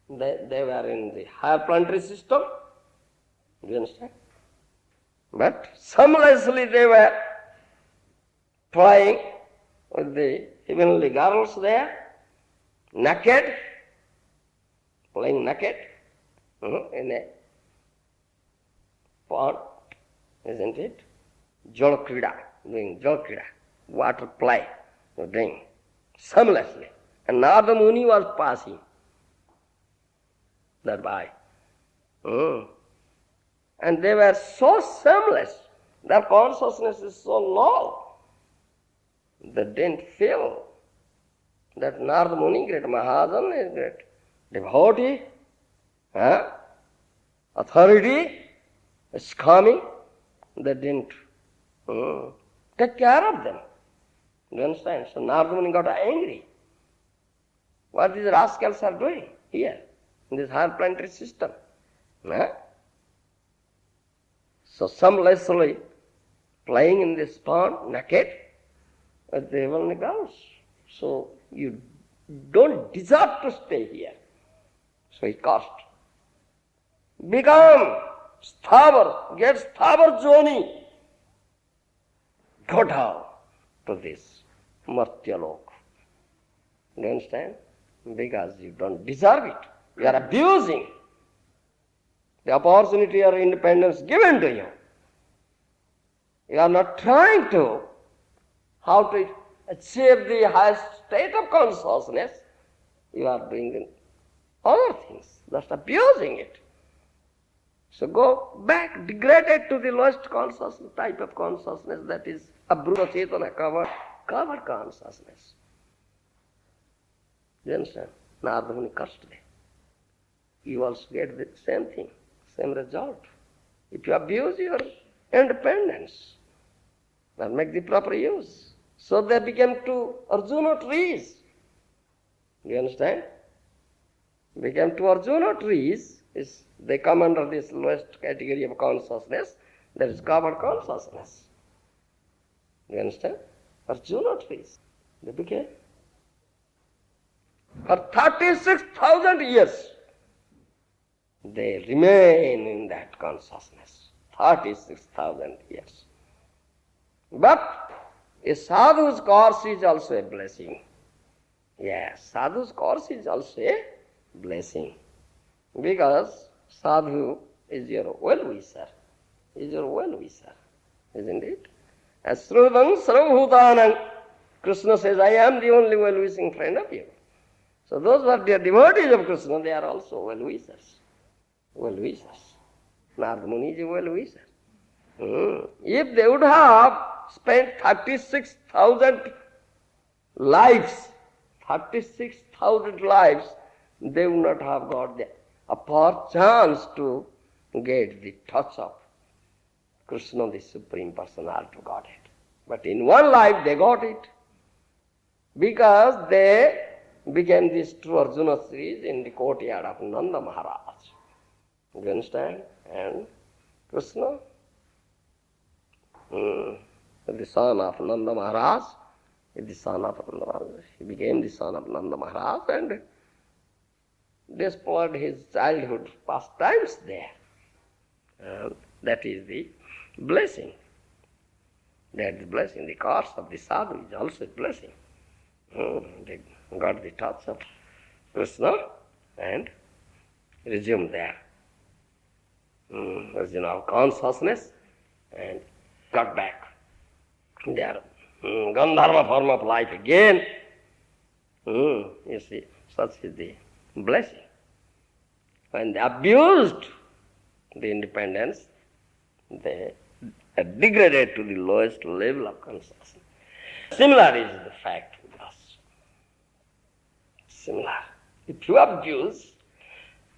They were in the higher planetary system. Do you understand? But shamelessly they were playing with the heavenly girls there, naked, playing naked in a pond, isn't it? Jalakrida, doing jalakrida, water play, doing shamelessly. And Narada Muni was passing thereby. And they were so shameless, their consciousness is so low, they didn't feel that Narada Muni, great Maharaja, is great devotee, authority is coming. They didn't take care of them. Do you understand? So Narada Muni got angry. What these rascals are doing here in this higher planetary system? So shamelessly playing in this pond naked with the heavenly girls. So you don't deserve to stay here. So he cursed. Become sthavar, get sthavar joni. Go down to this Martyalok. You understand? Because you don't deserve it. You are abusing the opportunity or independence given to you. You are not trying to how to achieve the highest state of consciousness. You are doing other things, just abusing it. So go back, degraded to the lowest consciousness, type of consciousness, that is Abruta Chetana, covered consciousness. You understand? Narada Muni cursed them. You also get the same thing, same result. If you abuse your independence, then make the proper use. So they became two Arjuna trees. You understand? Became two Arjuna trees. They come under this lowest category of consciousness, that is covered consciousness. You understand? Arjuna trees. They became. For 36,000 years, they remain in that consciousness. 36,000 years. But a sadhu's course is also a blessing. Yes, sadhu's course is also a blessing. Because sadhu is your well-wisher. Is your well-wisher. Isn't it? As Srudam Sarvabhutanam, Krishna says, I am the only well-wishing friend of you. So those who are the devotees of Krishna, they are also well-wishers. Well-wishers. Narada Muni is a well-wisher. If they would have spent 36,000 lives, they would not have got the chance to get the touch of Krishna, the Supreme Personality of Godhead. But in one life they got it, because they became these two Arjuna series in the courtyard of Nanda Maharaj. You understand? And Krishna, the son of Nanda Maharaj, is the son of Nanda Maharaj. He became the son of Nanda Maharaj and displayed his childhood pastimes there. That is the blessing. That is the blessing. The course of the sadhu is also a blessing. They got the touch of Krishna and resumed their consciousness and got back their Gandharva form of life again. You see, such is the blessing. When they abused the independence, they are degraded to the lowest level of consciousness. Similar is the fact with us. Similar. If you abuse,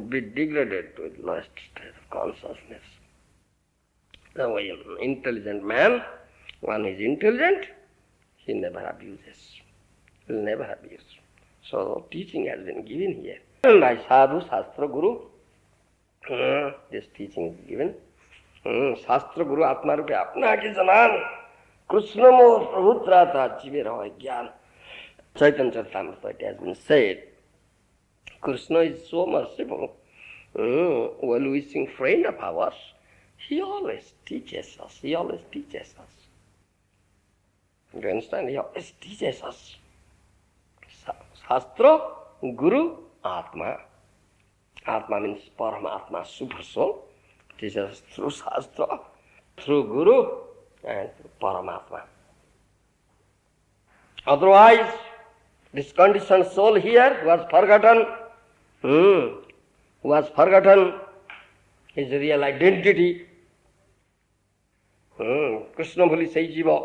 be degraded to the lowest state of consciousness. The way an intelligent man, one is intelligent, he never abuses. He will never abuse. So teaching has been given here. By Sadhu, Shastra, Guru, this teaching is given. Shastra, Guru, Atma Rupe, Apna ki janan, Krishna mo pravutrata jive rahoy gyan. Chaitanya Charitamrita, it has been said, Krishna is so merciful, well-wishing friend of ours. He always teaches us. He always teaches us. You understand? He always teaches us. Shastra, Guru, Atma. Atma means Paramatma, super soul. Teaches us through Shastra, through Guru, and through Paramatma. Otherwise, this conditioned soul here was forgotten his real identity. Krishna bhuli sai jiva,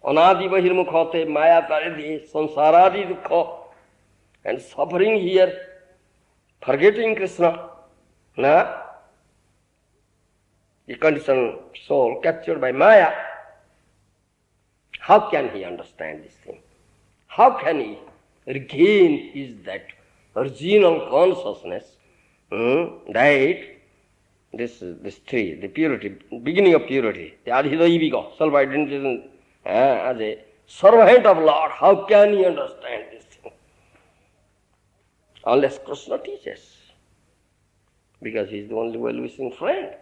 anadi bahirmukha maya taridi sansaradi dukkha, and suffering here, forgetting Krishna. The conditioned soul captured by Maya, how can he understand this thing? How can he regain his that original consciousness that this tree, the purity, beginning of purity, the adhidaiviga, self-identity as a servant of Lord, how can he understand this thing? Unless Krishna teaches. because he is the only well-wishing friend.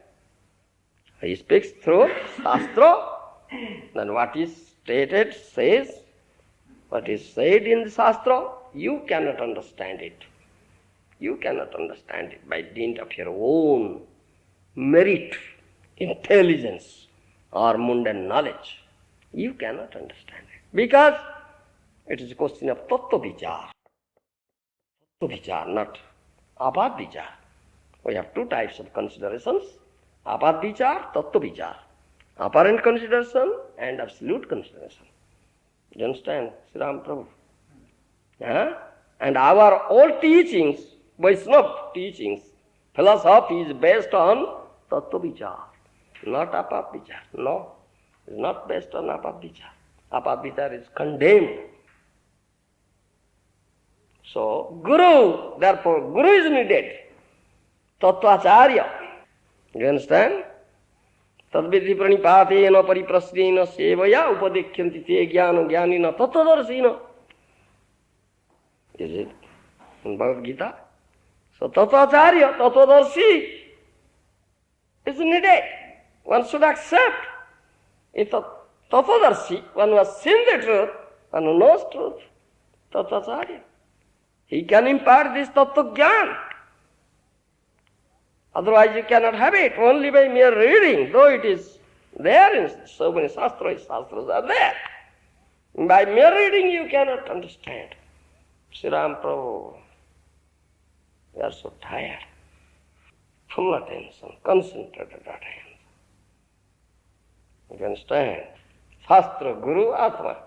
He speaks through Shastra, then what is stated says, what is said in the Shastra, you cannot understand it. You cannot understand it by dint of your own merit, intelligence, or mundane knowledge. You cannot understand it. Because it is a question of tattva vichar. Tattva vichar, not apad vichar. We have two types of considerations, apad vichar, tattva vichar. Apparent consideration and absolute consideration. You understand, Sri Ram Prabhu? And our old teachings, Vaishnava teachings, philosophy is based on tattva vichar, not apad vichar. No, it is not based on apad vichar. Apad vichar is condemned. So, Guru, therefore, Guru is needed. Tattvacharya. You understand? Tadvidhi pranipatena pariprasnena sevaya upadekyanti te jnana jnanina tattvadarshina. Is it in Bhagavad Gita? So Tattvacharya, Tattvadarshi is needed. One should accept. If Tattvadarshi, one who has seen the truth, one who knows truth, Tattvacharya. He can impart this Tattva Jnana. Otherwise you cannot have it, only by mere reading, though it is there in so many shastras are there. By mere reading you cannot understand. Sri Ram Prabhu, we are so tired. Full attention, concentrated attention. You understand? Shastra, Guru, Atma.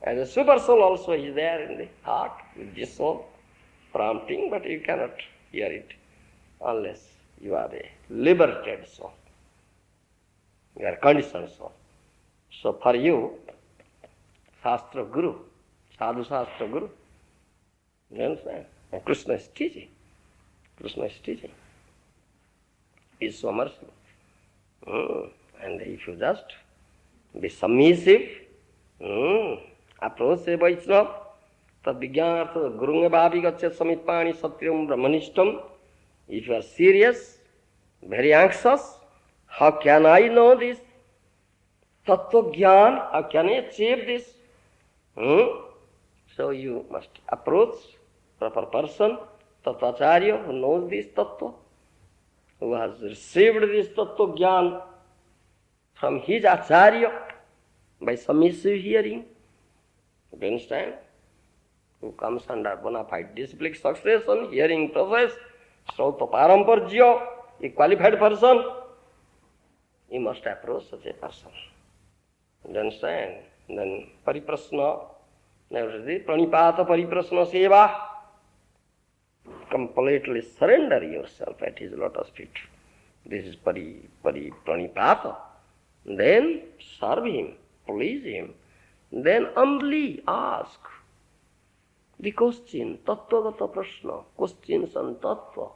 As a super soul also is there in the heart with this soul prompting, but you cannot hear it unless you are a liberated soul. You are a conditioned soul. So for you, Shastra Guru, Sadhu Shastra Guru, you understand? And Krishna is teaching. Krishna is teaching. He is so merciful. And if you just be submissive, approach a Vaishnava, tad vijnartha gurunga bhavi gaccha samitpani satyam brahmanishtam. If you are serious, very anxious, how can I know this? Tattva Jnana, how can I achieve this? So you must approach proper person, Tattvacharya, who knows this Tattva, who has received this Tattva Jnana from his Acharya by submissive hearing. You understand? Who comes under bona fide disciplic succession, hearing process, Srauta Paramparjya, a qualified person. You must approach such a person. You understand? Then Pariprasna, Pranipata Pariprasna Seva. Completely surrender yourself at his lotus feet. This is Pranipata. Then serve him, please him. Then humbly ask the question, Tattvagata Prashna, questions on Tattva.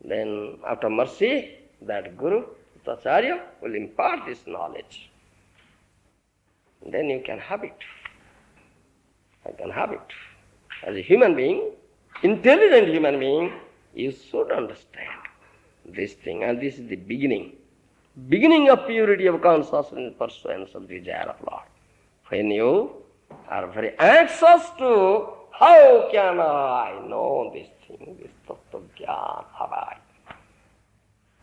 Then after mercy, that Guru, Acharya, will impart this knowledge. Then you can have it. I can have it. As a human being, intelligent human being, you should understand this thing. And this is the beginning. Beginning of purity of consciousness and pursuance of the desire of Lord. When you are very anxious to, how can I know this thing, this tattva jnana, have I?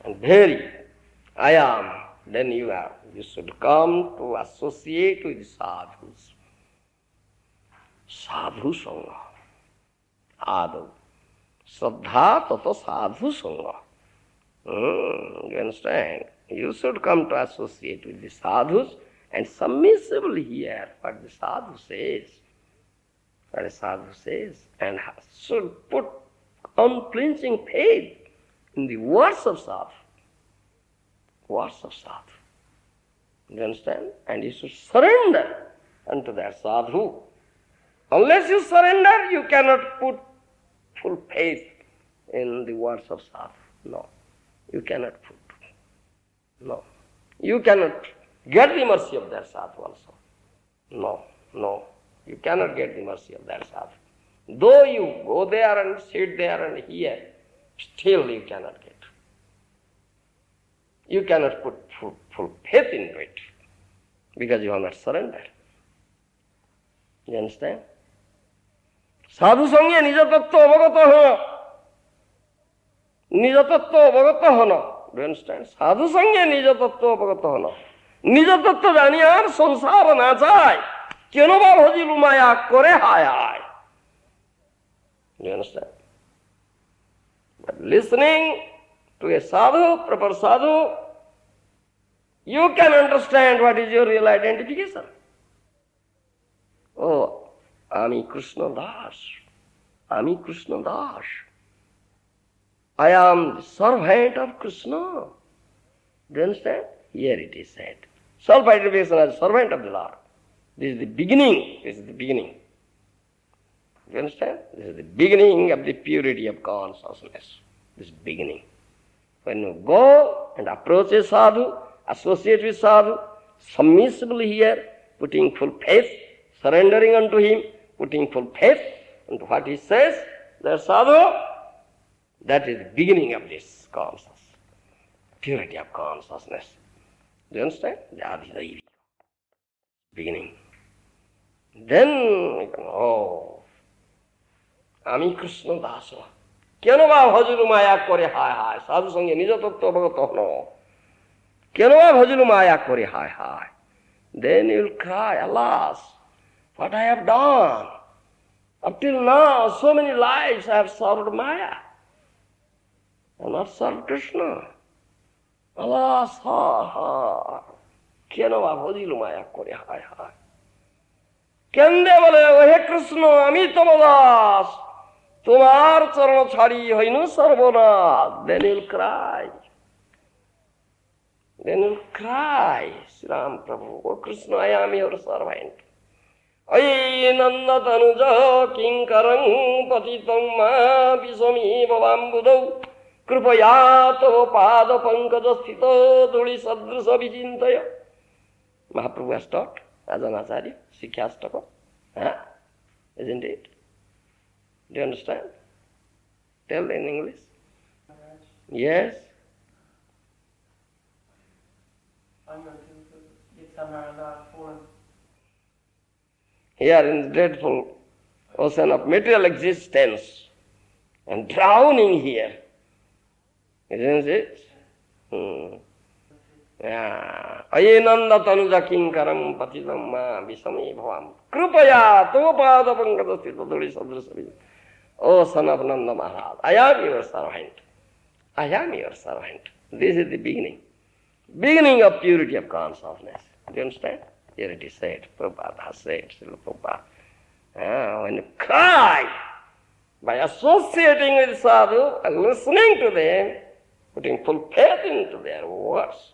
And very, I am, then you are. You should come to associate with sadhus. Sadhu Sangha. Adu. Shraddha tata sadhu Sangha. You understand? You should come to associate with the sadhus and submissively hear what the sadhu says. What the sadhu says. And should put unflinching faith in the words of sadhu. Words of sadhu. You understand? And you should surrender unto that sadhu. Unless you surrender, you cannot put full faith in the words of sadhu. No. You cannot put. No. You cannot get the mercy of that sadhu also. No. You cannot get the mercy of that sadhu. Though you go there and sit there and hear still you cannot get. You cannot put full faith into it because you have not surrendered. You understand? Sadhu sange nija tattva avagata hona. Nija tattva avagata hona. Do you understand? Sadhu sange nija tattva avagata hona. Nija tattva janiyar sansara na jay. Keno ba bhajilu maya kore hai hai. Do you understand? But listening to a sadhu, proper sadhu, you can understand what is your real identification. Oh, Ami Krishna Das. Ami Krishna Das. I am the servant of Krishna. Do you understand? Here it is said. Self-identification as servant of the Lord. This is the beginning. This is the beginning. Do you understand? This is the beginning of the purity of consciousness. This beginning. When you go and approach a sadhu, associate with sadhu, submissively here, putting full faith, surrendering unto him, putting full faith into what he says, that sadhu, that is the beginning of this consciousness, purity of consciousness. Do you understand? The Adhidaivi. Beginning. Then you can, oh, Ami Krishna Dasa. Keno ba bhajilu maya kore hai hai. Sadhu sange nija tattva bhagato no. Keno ba bhajilu maya kore hai hai. Then you will cry, alas, what I have done. Up till now, so many lives I have served Maya. I have not served Krishna. Alas, ha. Keno ba bhajilu maya kore hai hai. Kende bole, ohe Krishna, ami tamo das. তোমার চরণ ছাড়ি হইনু সর্বনাশ. Then you'll cry. Then you'll cry. Sri Ram Prabhu, oh Krishna, I am your servant. Ay nanda tanuja kinkarang patitam ma visami bhavam budau kripaya tava pada pankaja sthita duli sadrusa vijintaya. Mahaprabhu has taught as an acharya, Sikhyastaka. Isn't it? Do you understand? Tell in English. Yes. I'm going to get somewhere about fallen. Here in the dreadful ocean of material existence and drowning here. Isn't it? Ayenanda tanuja kinkaram patitam ma visami bhavam kripaya topada pankada sthita duli sadrusavi. Oh son of Nanda Maharaja, I am your servant. I am your servant. This is the beginning. Beginning of purity of consciousness. Do you understand? Here it is said, Prabhupada has said, Srila Prabhupada. When you cry, by associating with sadhu and listening to them, putting full faith into their words,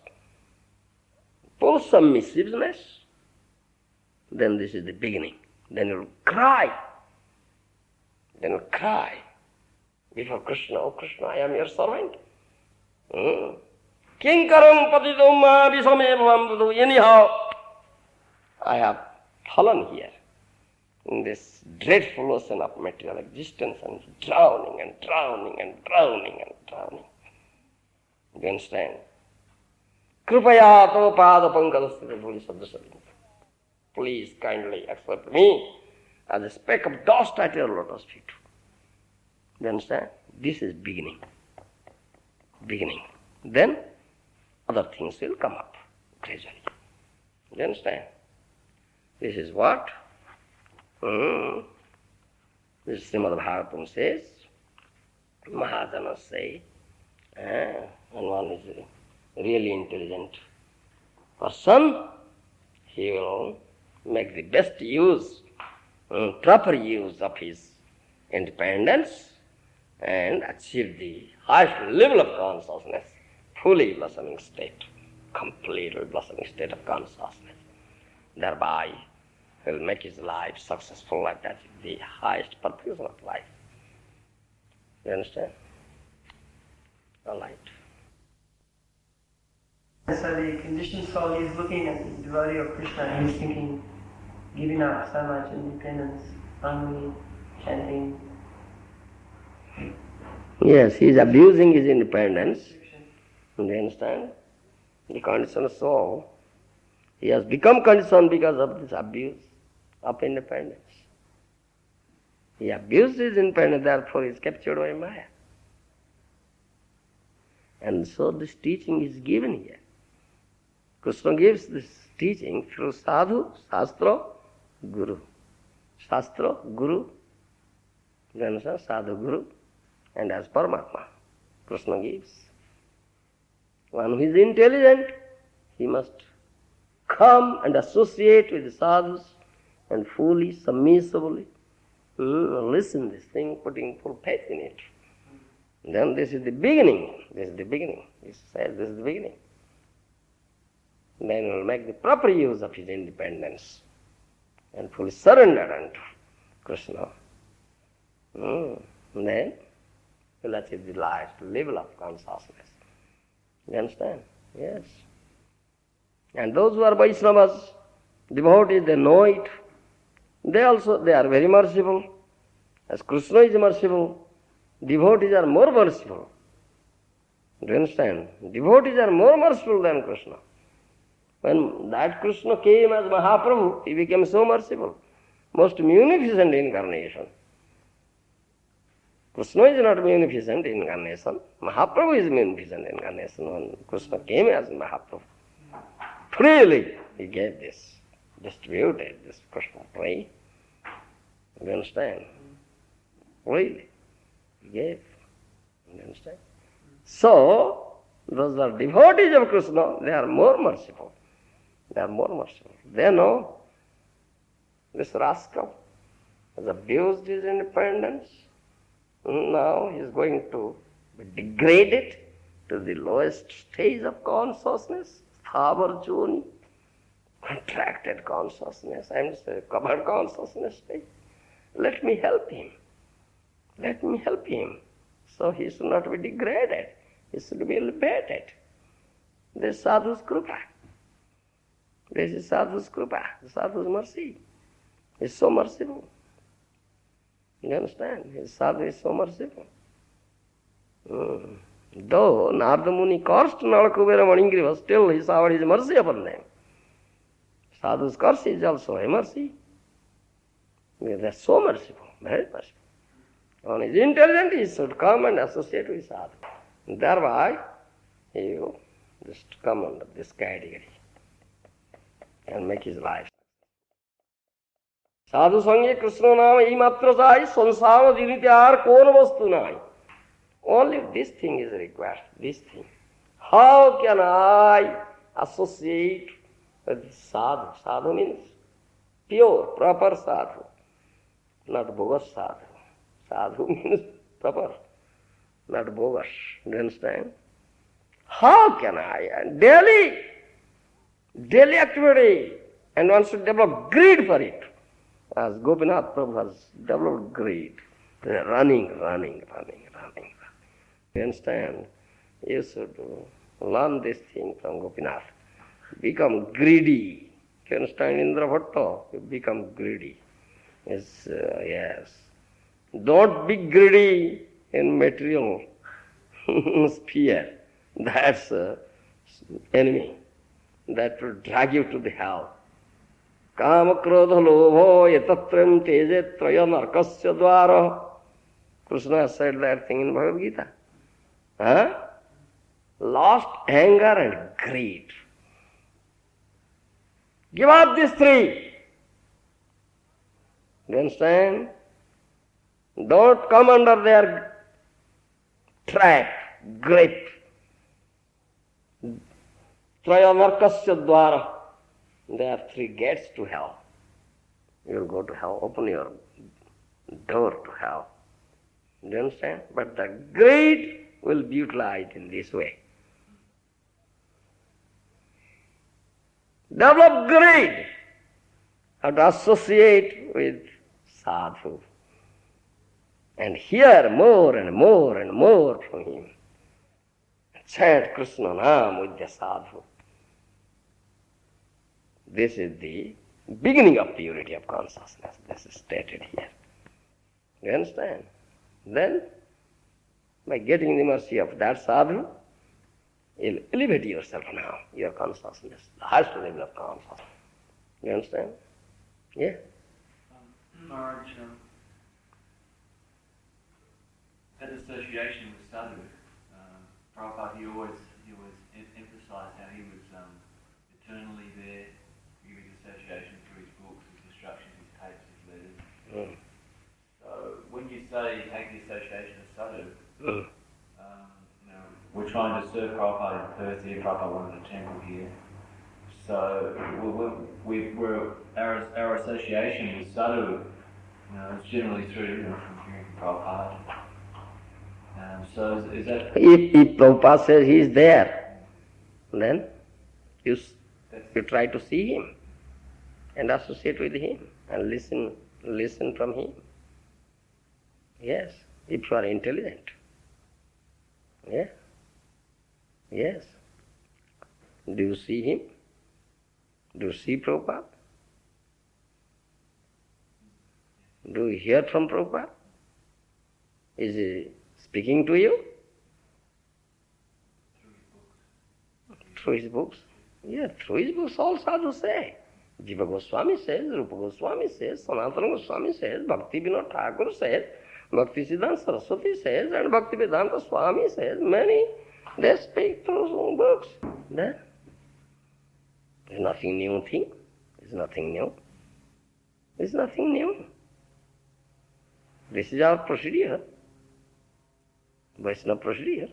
full submissiveness, then this is the beginning. Then you will cry. Then you will cry before Krishna, oh Krishna, I am your servant. Kinkaram patitam ma visame bhavam budu. Anyhow, I have fallen here in this dreadful ocean of material existence and drowning and drowning and drowning and drowning. Do you understand? Kripaya tava pada pankada sthita dhuli sadrusavi. Please kindly accept me as a speck of dust at your lotus feet. Do you understand? This is beginning. Beginning. Then other things will come up gradually. Do you understand? This is what? This Srimad Bhagavatam says. Maharaja say, and one is really intelligent person, he will make the best use, proper use of his independence and achieve the highest level of consciousness, fully blossoming state, completely blossoming state of consciousness. Thereby, he will make his life successful like that, the highest perfection of life. You understand? All right. So the conditioned soul is looking at the devotee of Krishna and he's thinking, giving up so much independence, only chanting. Yes, he is abusing his independence. Do you understand? The conditioned soul, he has become conditioned because of this abuse of independence. He abused his independence, therefore he is captured by Maya. And so this teaching is given here. Krishna gives this teaching through Sadhu, Shastra, Guru. Shastra, Guru, you understand? Sadhu, Guru, and as Paramatma, Krishna gives. One who is intelligent, he must come and associate with the sadhus and fully, submissively listen this thing, putting full faith in it. Then this is the beginning. This is the beginning. He says this is the beginning. Then he will make the proper use of his independence and fully surrender unto Krishna. Then he will achieve the highest level of consciousness. You understand? Yes. And those who are Vaishnavas, devotees, they know it. They are very merciful. As Krishna is merciful, devotees are more merciful. Do you understand? Devotees are more merciful than Krishna. When that Krishna came as Mahaprabhu, he became so merciful. Most munificent incarnation. Krishna is not munificent incarnation. Mahaprabhu is munificent incarnation. When Krishna came as Mahaprabhu, freely he gave this, distributed this Krishna prey. You understand? Freely he gave. You understand? So, those are devotees of Krishna, they are more merciful. They are more merciful. They know this rascal has abused his independence. Now he is going to be degraded to the lowest stage of consciousness, Thavar Joni, contracted consciousness, I am saying covered consciousness stage. Let me help him. Let me help him. So he should not be degraded. He should be elevated. This is Sadhu's Krupa. This is Sadhu's Krupa, Sadhu's mercy. He is so merciful. You understand? His Sadhu is so merciful. Though Narada Muni cursed Nalakubera Maningriva, still he showered his mercy upon them. Sadhu's curse is also a mercy. They are so merciful, very merciful. One is intelligent, he should come and associate with Sadhu. Thereby, he will just come under this category and make his life. Sadhu Sangye Krishna Nama ei matra sai, sansara jinite ar kon vastu nai. Only this thing is required, this thing. How can I associate with Sadhu? Sadhu means pure, proper Sadhu, not bogus Sadhu. Sadhu means proper, not bogus. Do you understand? How can I? Daily activity, and one should develop greed for it. As Gopinath Prabhu has developed greed, running. You understand? You should learn this thing from Gopinath. Become greedy. You understand, Indra Bhatta? You become greedy. Yes. Don't be greedy in material sphere. That's enemy. That will drag you to the hell. Kama krodha lobho yatatram teje traya narkasya dvara. Krishna has said that thing in Bhagavad Gita. Lost anger and greed. Give up these three. Do you understand? Don't come under their trap, grip. Traya narkasya dvara. There are three gates to hell. You will go to hell. Open your door to hell. Do you understand? But the greed will be utilized in this way. Develop greed. How to associate with Sadhu. And hear more and more and more from him. Chant Krishna Nam with the Sadhu. This is the beginning of purity of consciousness. This is stated here. You understand? Then By getting the mercy of that sadhu, you'll elevate yourself now, your consciousness, the highest level of consciousness. You understand? Yeah? Maharaj, that association with Sadhu, Prabhupada, he always emphasized how he was eternally there, giving association through his books, his instructions, his tapes, his letters. So when you say take the association of Sadhu, we're trying to serve Prabhupada in Perth here. Prabhupada wanted a temple here. So our association with Sadhu, is generally through from hearing Prabhupada. So is that... If Prabhupada says he is there, then you try to see him and associate with him and listen from him. Yes, if you are intelligent. Yeah. Yes. Do you see him? Do you see Prabhupada? Do you hear from Prabhupada? Is he speaking to you? Through his books. Yeah, through his books all sadhus say. Jiva Goswami says, Rupa Goswami says, Sanatana Goswami says, Bhakti Vinod Thakur says, Bhakti Siddhanta Saraswati says, and Bhakti Vedanta Swami says, many, they speak through some books. There is nothing new thing. It's nothing new. It's nothing new. This is our procedure. Vaishnava procedure.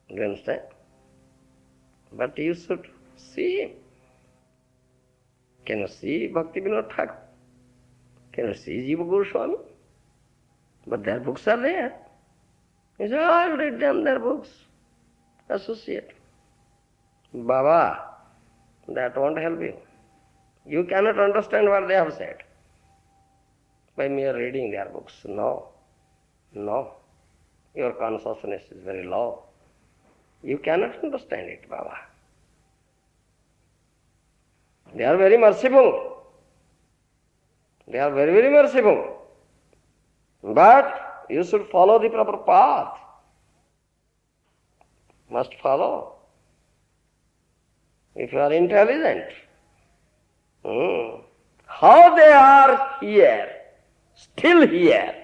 Do you understand? But you should see him. Can you see Bhakti Vinod Thakur? Can you see Jiva Goswami? But their books are there. You say, I've read them, their books. Associate. Baba, that won't help you. You cannot understand what they have said by mere reading their books. No. Your consciousness is very low. You cannot understand it, Baba. They are very merciful. They are very, very merciful. But you should follow the proper path. Must follow. If you are intelligent. How they are here, still here.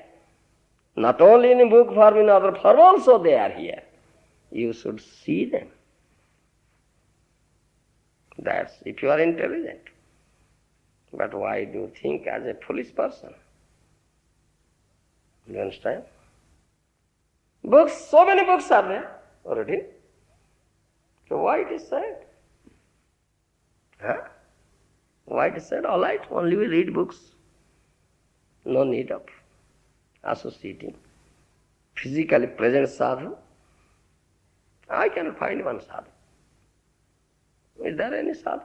Not only in book form, in other form also they are here. You should see them. That's if you are intelligent. But why do you think as a foolish person? Do you understand? Books, so many books are there already. So why it is said? Why it is said, all right, only we read books. No need of associating. Physically present sadhu. I cannot find one sadhu. Is there any sadhu?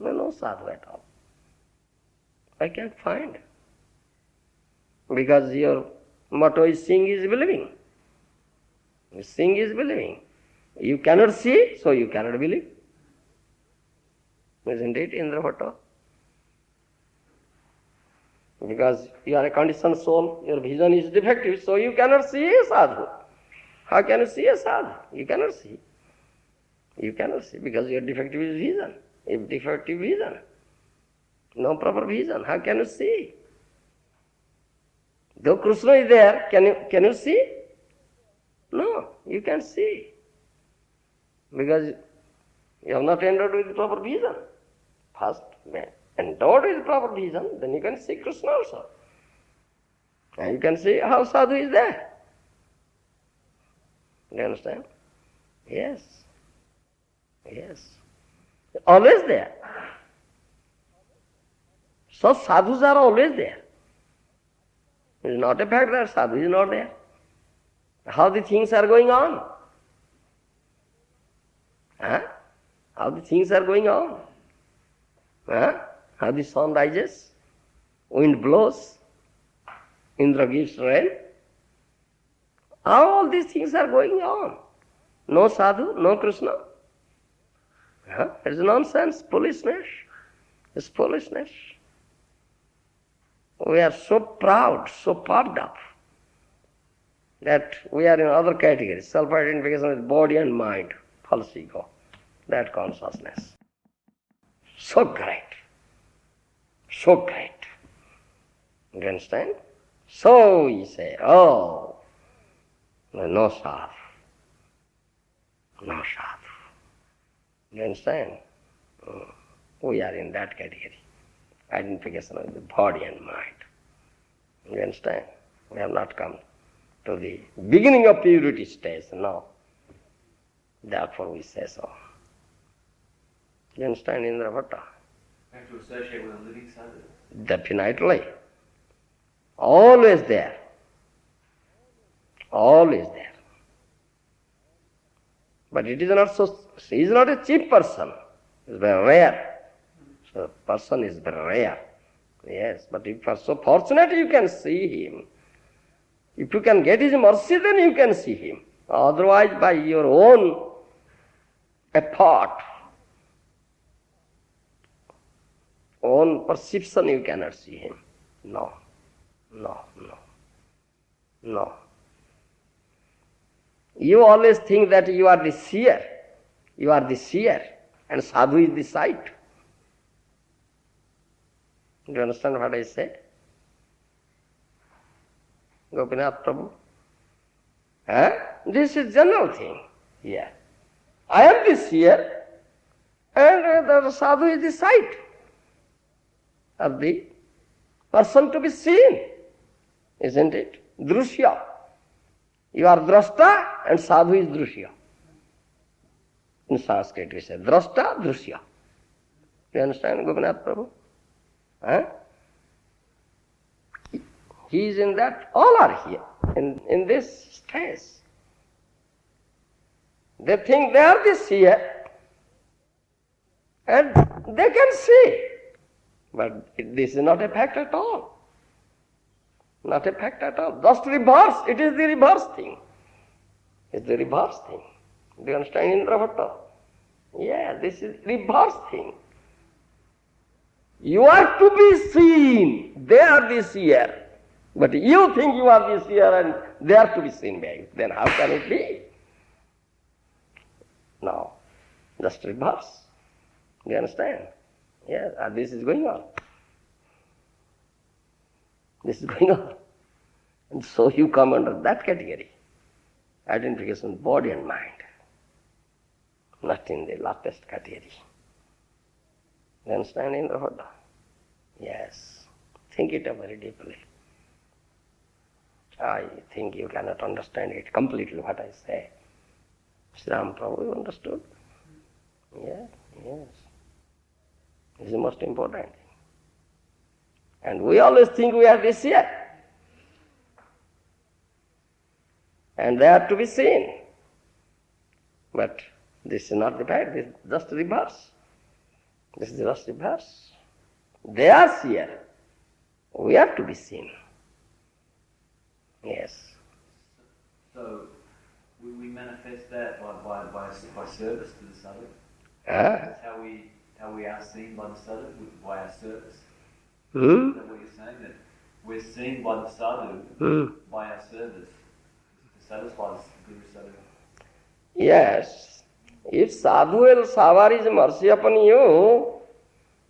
No sadhu at all. I can't find. Because your motto is seeing is believing. Seeing is believing. You cannot see, so you cannot believe. Isn't it, Indra Bhatta? Because you are a conditioned soul, your vision is defective, so you cannot see a sadhu. How can you see a sadhu? You cannot see. You cannot see because your defective is vision. If defective vision, no proper vision, how can you see? Though Krishna is there, can you see? No, you can't see. Because you have not endowed with proper vision. First, endowed with proper vision, then you can see Krishna also. And you can see how sadhu is there. Do you understand? Yes. Always there. So sadhus are always there. It is not a fact that sadhu is not there. How the things are going on? How the things are going on? How the sun rises, wind blows, Indra gives rain. How all these things are going on? No sadhu, no Krishna. It's nonsense, foolishness. It's foolishness. We are so proud, so puffed up. that we are in other categories. Self-identification with body and mind, false ego, that consciousness. So great. So great. You understand? So we say, oh, no sadhu. No sadhu. You understand? We are in that category. Identification of the body and mind. You understand? We have not come to the beginning of purity stage, no. Therefore we say so. You understand, Indra Bhatta? We have to associate with a living sadhu. Definitely. Always there. Always there. But it is not so, he is not a cheap person. He is very rare. So the person is very rare. Yes, but if you are so fortunate you can see him. If you can get his mercy, then you can see him. Otherwise, by your own effort, own perception, you cannot see him. No, no, no, no. You always think that you are the seer. You are the seer, and sadhu is the sight. Do you understand what I say? Gopinath Prabhu? This is general thing here. I am the seer, and the sadhu is the sight of the person to be seen, isn't it? Drushya. You are drashta and sadhu is drushya. In Sanskrit we say drashta, drushya. Do you understand, Gopinath Prabhu? He is in that, all are here, in this stage. They think they are the seer, and they can see. But this is not a fact at all. Not a fact at all. Just reverse. It is the reverse thing. It's the reverse thing. Do you understand, Indra Bhatta? Yeah, this is reverse thing. You are to be seen. They are the seer. But you think you are the seer and they are to be seen by you. Then how can it be? No. Just reverse. Do you understand? Yes, this is going on. This is going on. And so you come under that category. Identification of body and mind. Not in the latest category. You understand, Indra Bhatta? Yes. Think it up very deeply. I think you cannot understand it completely what I say. Sriram Prabhu understood. Yeah, yes. This is the most important thing. And we always think we are the seer. And they are to be seen. But this is not the fact, this is just reverse. This is just reverse. They are seer. We are to be seen. Yes. So we manifest that by service to the sadhu. That's how we are seen by the sadhu, by our service. Is that what you're saying? That we're seen by the sadhu by our service to satisfy the Guru sadhu? Yes. If sadhu will shower his mercy upon you,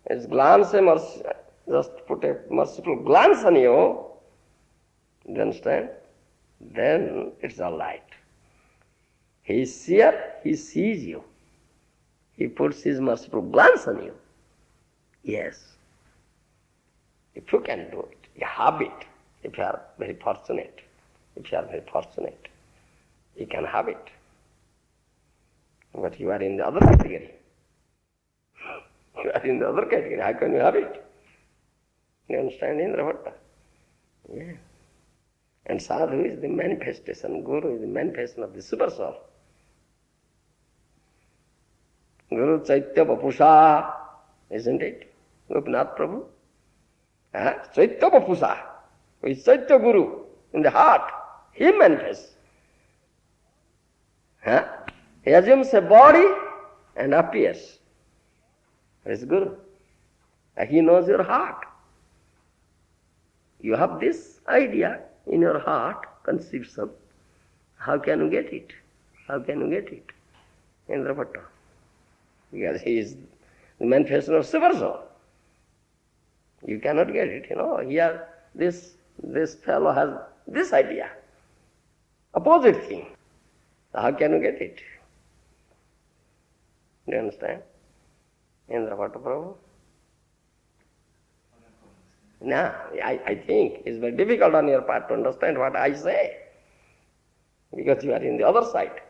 his glance, just put a merciful glance on you, you understand? Then it's all right. He is seer, he sees you. He puts his merciful glance on you. Yes. If you can do it, you have it. If you are very fortunate, you can have it. But you are in the other category. You are in the other category. How can you have it? You understand, Indra Bhatta? Yeah. And sadhu is the manifestation, Guru is the manifestation of the super soul. Guru Chaitya Vapusha, isn't it? Gopinath Prabhu? Chaitya Vapusha, who is Chaitya Guru in the heart, he manifests. He assumes a body and appears. That is Guru. He knows your heart. You have this idea in your heart, conception, How can you get it? How can you get it? Indrapatta. Because he is the manifestation of Super Soul. You cannot get it, Here, this fellow has this idea. Opposite thing. How can you get it? Do you understand? Indrapatta Prabhu? No, I think it's very difficult on your part to understand what I say. Because you are in the other side.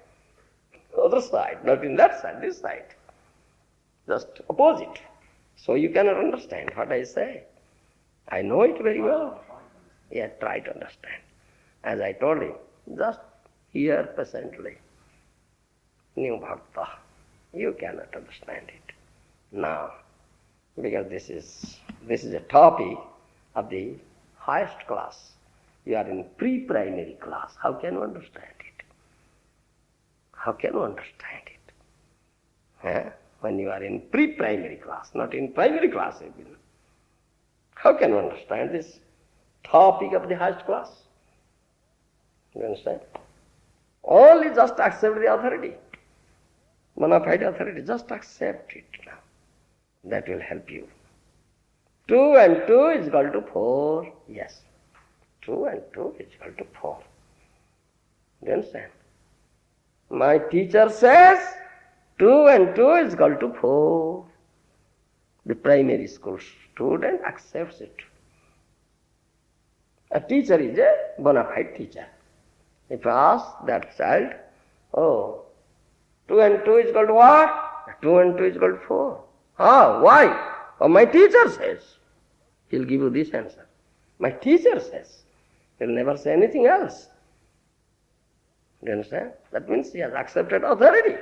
Other side, not in that side, this side. Just opposite. So you cannot understand what I say. I know it very well. Yeah, try to understand. As I told him, just hear patiently. New bhakta. You cannot understand it now. Because this is a topic of the highest class. You are in pre-primary class. How can you understand it? How can you understand it? When you are in pre-primary class, not in primary class even. How can you understand this topic of the highest class? You understand? Only just accept the authority. Bona fide authority, just accept it now. That will help you. 2 and 2 is equal to 4. Yes. 2 and 2 is equal to 4. Do you understand? My teacher says 2 and 2 is equal to 4. The primary school student accepts it. A teacher is a bona fide teacher. If I ask that child, 2 and 2 is equal to what? 2 and 2 is equal to 4. Why? My teacher says. He'll give you this answer. My teacher says. He'll never say anything else. Do you understand? That means he has accepted authority.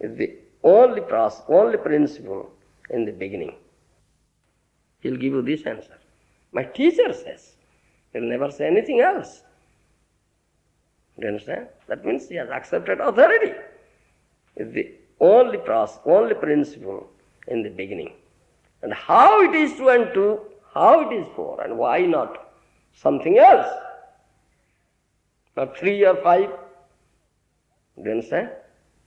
It's the only process, only principle in the beginning. He'll give you this answer. My teacher says. He'll never say anything else. Do you understand? That means he has accepted authority. It's the only process, only principle in the beginning. And how it is 2 and 2, how it is 4, and why not something else? Not 3 or 5. Do you understand?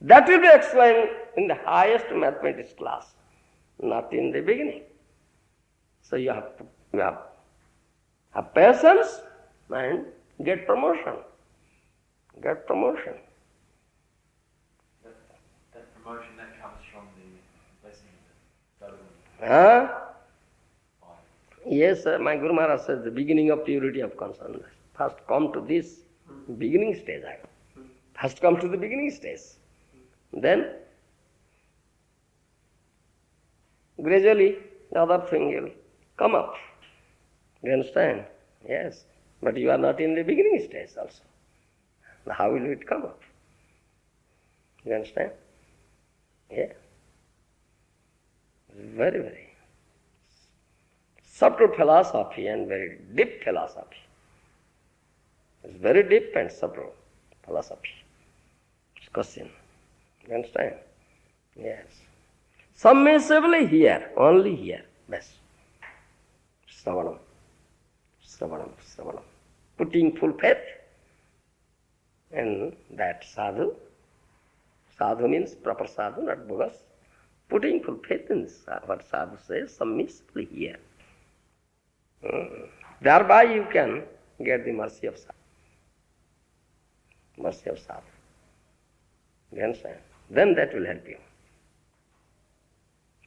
That will be explained in the highest mathematics class, not in the beginning. So you have to have patience and get promotion. Get promotion. That promotion that comes from the blessing of Sadhu. Yes, sir. My Guru Maharaj says the beginning of purity of consciousness. First come to this beginning stage. First come to the beginning stage. Then gradually the other thing will come up. Do you understand? Yes. But you are not in the beginning stage also. How will it come up? You understand? Yeah. Very, very subtle philosophy and very deep philosophy. It's very deep and subtle philosophy. It's question. You understand? Yes. Submissively here, only here. Best. Sravanam. Sravanam. Sravanam. Putting full faith in that sadhu. Sadhu means proper sadhu, not bogus. Putting full faith in this, what sadhu says, submissively here. Thereby you can get the mercy of sadhu. Mercy of sadhu. You understand? Then that will help you.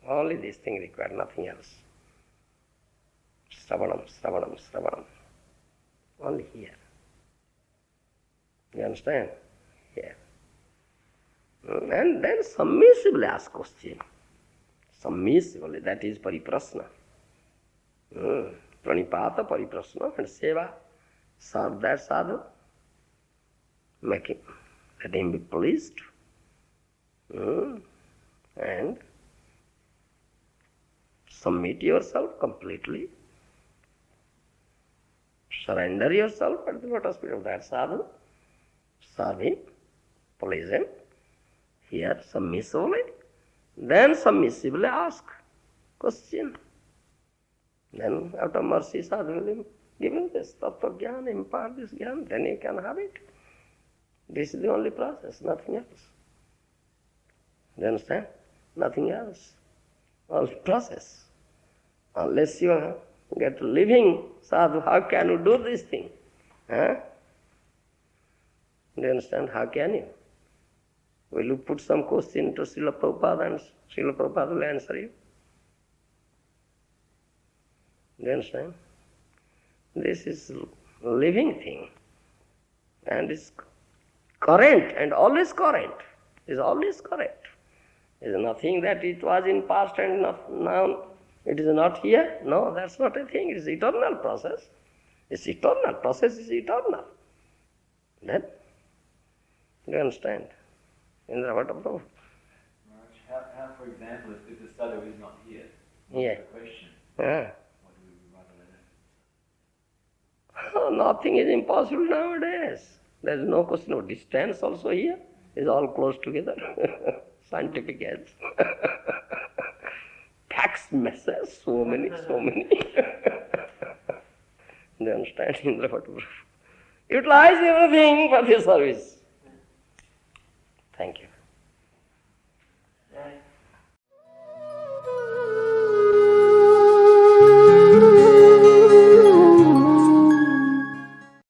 Only this thing required, nothing else. Sravanam, Sravanam, Sravanam. Only here. You understand? Here. And then submissively ask question. Submissively, that is pariprasna. Pranipata, pariprasna and seva. Serve that sadhu. Make him, let him be pleased. And submit yourself completely. Surrender yourself at the lotus feet of that sadhu. Serve him, please him. Here submissively. Then submissively ask question. Then out of mercy sadhu will give him this tattva jnana, impart this jnana, then you can have it. This is the only process, nothing else. Do you understand? Nothing else. All process. Unless you get living sadhu, how can you do this thing? Huh? Do you understand? How can you? Will you put some question to Srila Prabhupada and Srila Prabhupada will answer you? Do you understand? This is a living thing. And it's current and always current. It's always correct. There is nothing that it was in past and now it is not here. No, that's not a thing. It's eternal process. It's eternal. Process is eternal. Then, do you understand? Indra, what about? How, for example, if the Sadhu is not here, Yeah. the question, Yeah. what do we write a letter? Oh, nothing is impossible nowadays. There is no question of distance also here. It's all close together. Scientific age. Fax message, so many. Do you understand, Indra? Utilize everything for the service. Thank you.